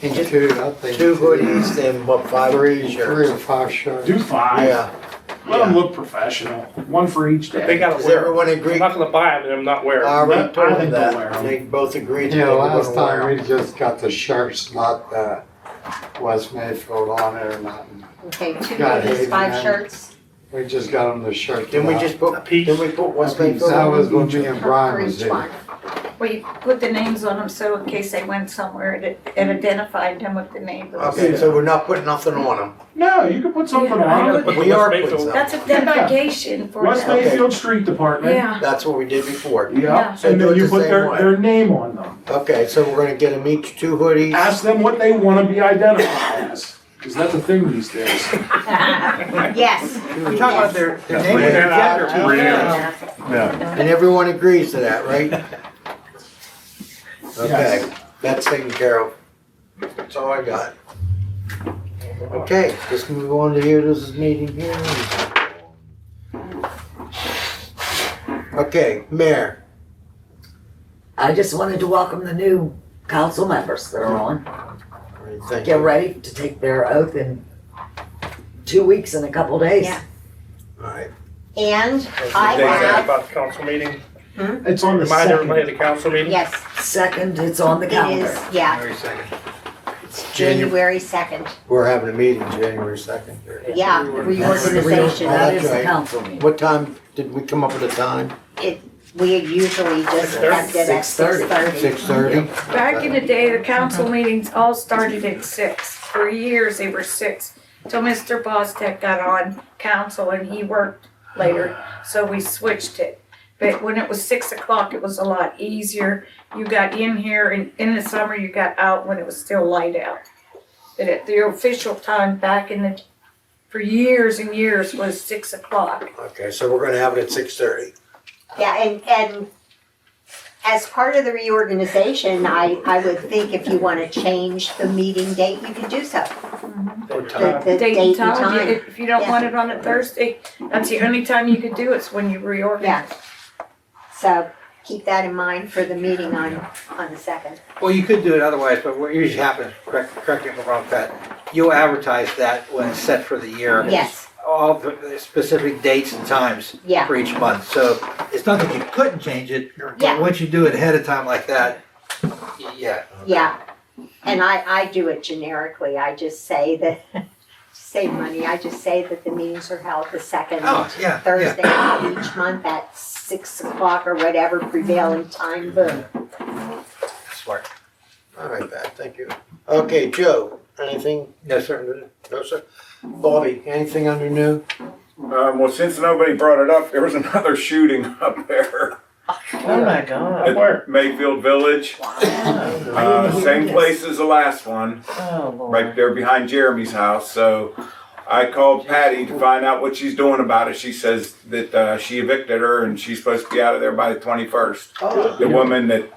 And just Two, I think. two hoodies and what, five Three shirts? or five shirts. Do 5. Yeah, Let them look professional. One for each They day. gotta does wear 'em. everyone I'm agree? not gonna buy them and I'm not wearing I them. already I told them think they'll wear that, 'em. they both agreed that Yeah, they were last gonna wear time we 'em. just got the shirts, not the West Mayfield on it or nothing. Okay, two Got hoodies, it, 5 man. shirts. We just got them the shirt. Didn't we just put, didn't we put West Mayfield That on? was when me and For Brian was each there. one. We put the names on them so in case they went somewhere, it identified them with the name. Okay, so we're not putting nothing on them. No, you can put something Yeah, on I it. would- We are putting Mayfield. something. That's identification for West them. Mayfield Street Department. Yeah. That's what we did before. Yeah, So and do then it you the put same their, way. their name on them. Okay, so we're gonna get them each two hoodies. Ask them what they want to be identified as, because that's a thing these days. Yes. We're talking about their name and their gender. Yeah. And everyone agrees to that, right? Okay, that's taken care of. That's all I got. Okay, let's move on to here, this is meeting here. Okay, Mayor, I just wanted to welcome the new council members that are on. thank Get you. ready to take their oath in 2 weeks and a couple days. Yeah. All right, And I They said have, about the council meeting. It's on the Remind everybody of second. the council meeting. yes, Second, it's on the it calendar. is, yeah, January 2nd. it's January 2nd. We're having a meeting January 2nd. Yeah, That's the reorganization. That That's is the right. council meeting. What time, did we come up with a time? We usually just kept it at 6:30. 6:30. 6:30? Back in the day, the council meetings all started at 6. For years, they were 6. Till Mr. Bostek got on council and he worked later, so we switched it. But when it was 6 o'clock, it was a lot easier. You got in here and in the summer, you got out when it was still light out. But at the official time back in the, for years and years was 6 o'clock. Okay, so we're gonna have it at 6:30. Yeah, and as part of the reorganization, I would think if you want to change the meeting date, you could do so. What The, time? the Date and time, if you don't Yeah. want it on a Thursday, that's the only time you could do it, is when you reorganize. So keep that in mind for the meeting on the 2nd. Well, you could do it otherwise, but what usually happens, correct me if I'm wrong, Pat, you'll advertise that when it's set for the year. Yes, all the specific dates and times Yeah. for each month. So it's not that you couldn't change it, but Yeah. once you do it ahead of time like that, yeah. Yeah, and I do it generically, I just say that, to save money, I just say that the meetings are held the second Oh, yeah, Thursday of each month at 6 o'clock or whatever prevailing time, boom. Smart. All right, Pat, thank you. Okay, Joe, anything? No, sir. No, sir. Bobby, anything under new? Well, since nobody brought it up, there was another shooting up there Oh my God. at Mayfield Village. Same place as the last one, Oh, Lord. right there behind Jeremy's house. So I called Patty to find out what she's doing about it. She says that she evicted her and she's supposed to be out of there by the 21st. Oh, The woman that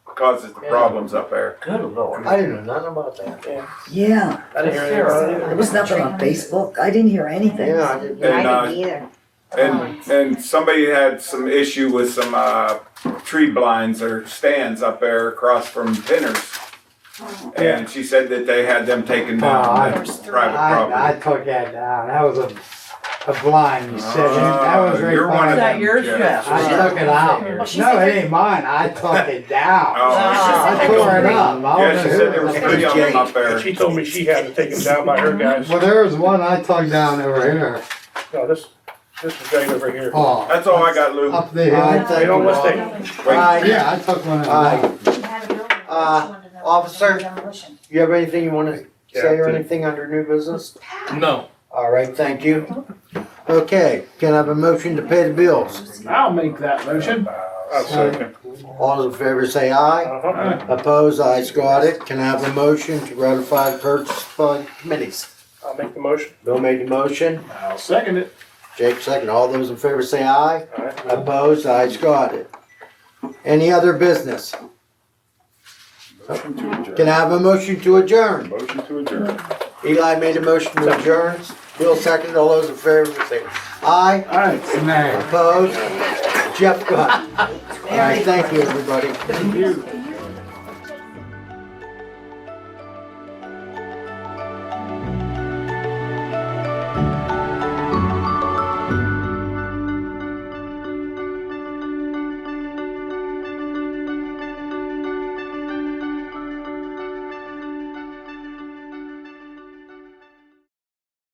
causes the problems up there. Good Lord. I didn't know nothing about that. Yeah, I didn't hear anything about it. there was nothing on Facebook. I didn't hear anything. Yeah, I didn't. And, I didn't either. And somebody had some issue with some tree blinds or stands up there across from Pinner's. And she said that they had them taken down. That's private property. I took that down. That was a blind you said. That was right You're one by of Is that them, yours, Jeff. Jeff? I took it out. Well, she No, said it ain't mine. I took it down. Oh, I tore it up. I yeah, don't she know said who there it was was. three of them up And there. she told me she had it taken down by her guys. Well, there was one I took down over here. No, this is right over here. Oh, That's all I got, Luke. up the hill. Wait on this thing. Yeah, I took one of Aye. those. Officer, you have anything you wanna say or anything under new business? No. All right, thank you. Okay, can I have a motion to pay the bills? I'll make that motion. I'll second. All those in favor say aye. Uh-huh. Opposed, ayes got it. Can I have a motion to ratify the purchase by committees? I'll make the motion. Bill made the motion. I'll second it. Jake second. All those in favor say aye. All right. Opposed, ayes got it. Any other business? Can I have a motion to adjourn? Motion to adjourn. Eli made a motion to adjourn. Bill seconded. All those in favor say aye. All right, Opposed? Jeff got it. All right, thank you, everybody. thank you.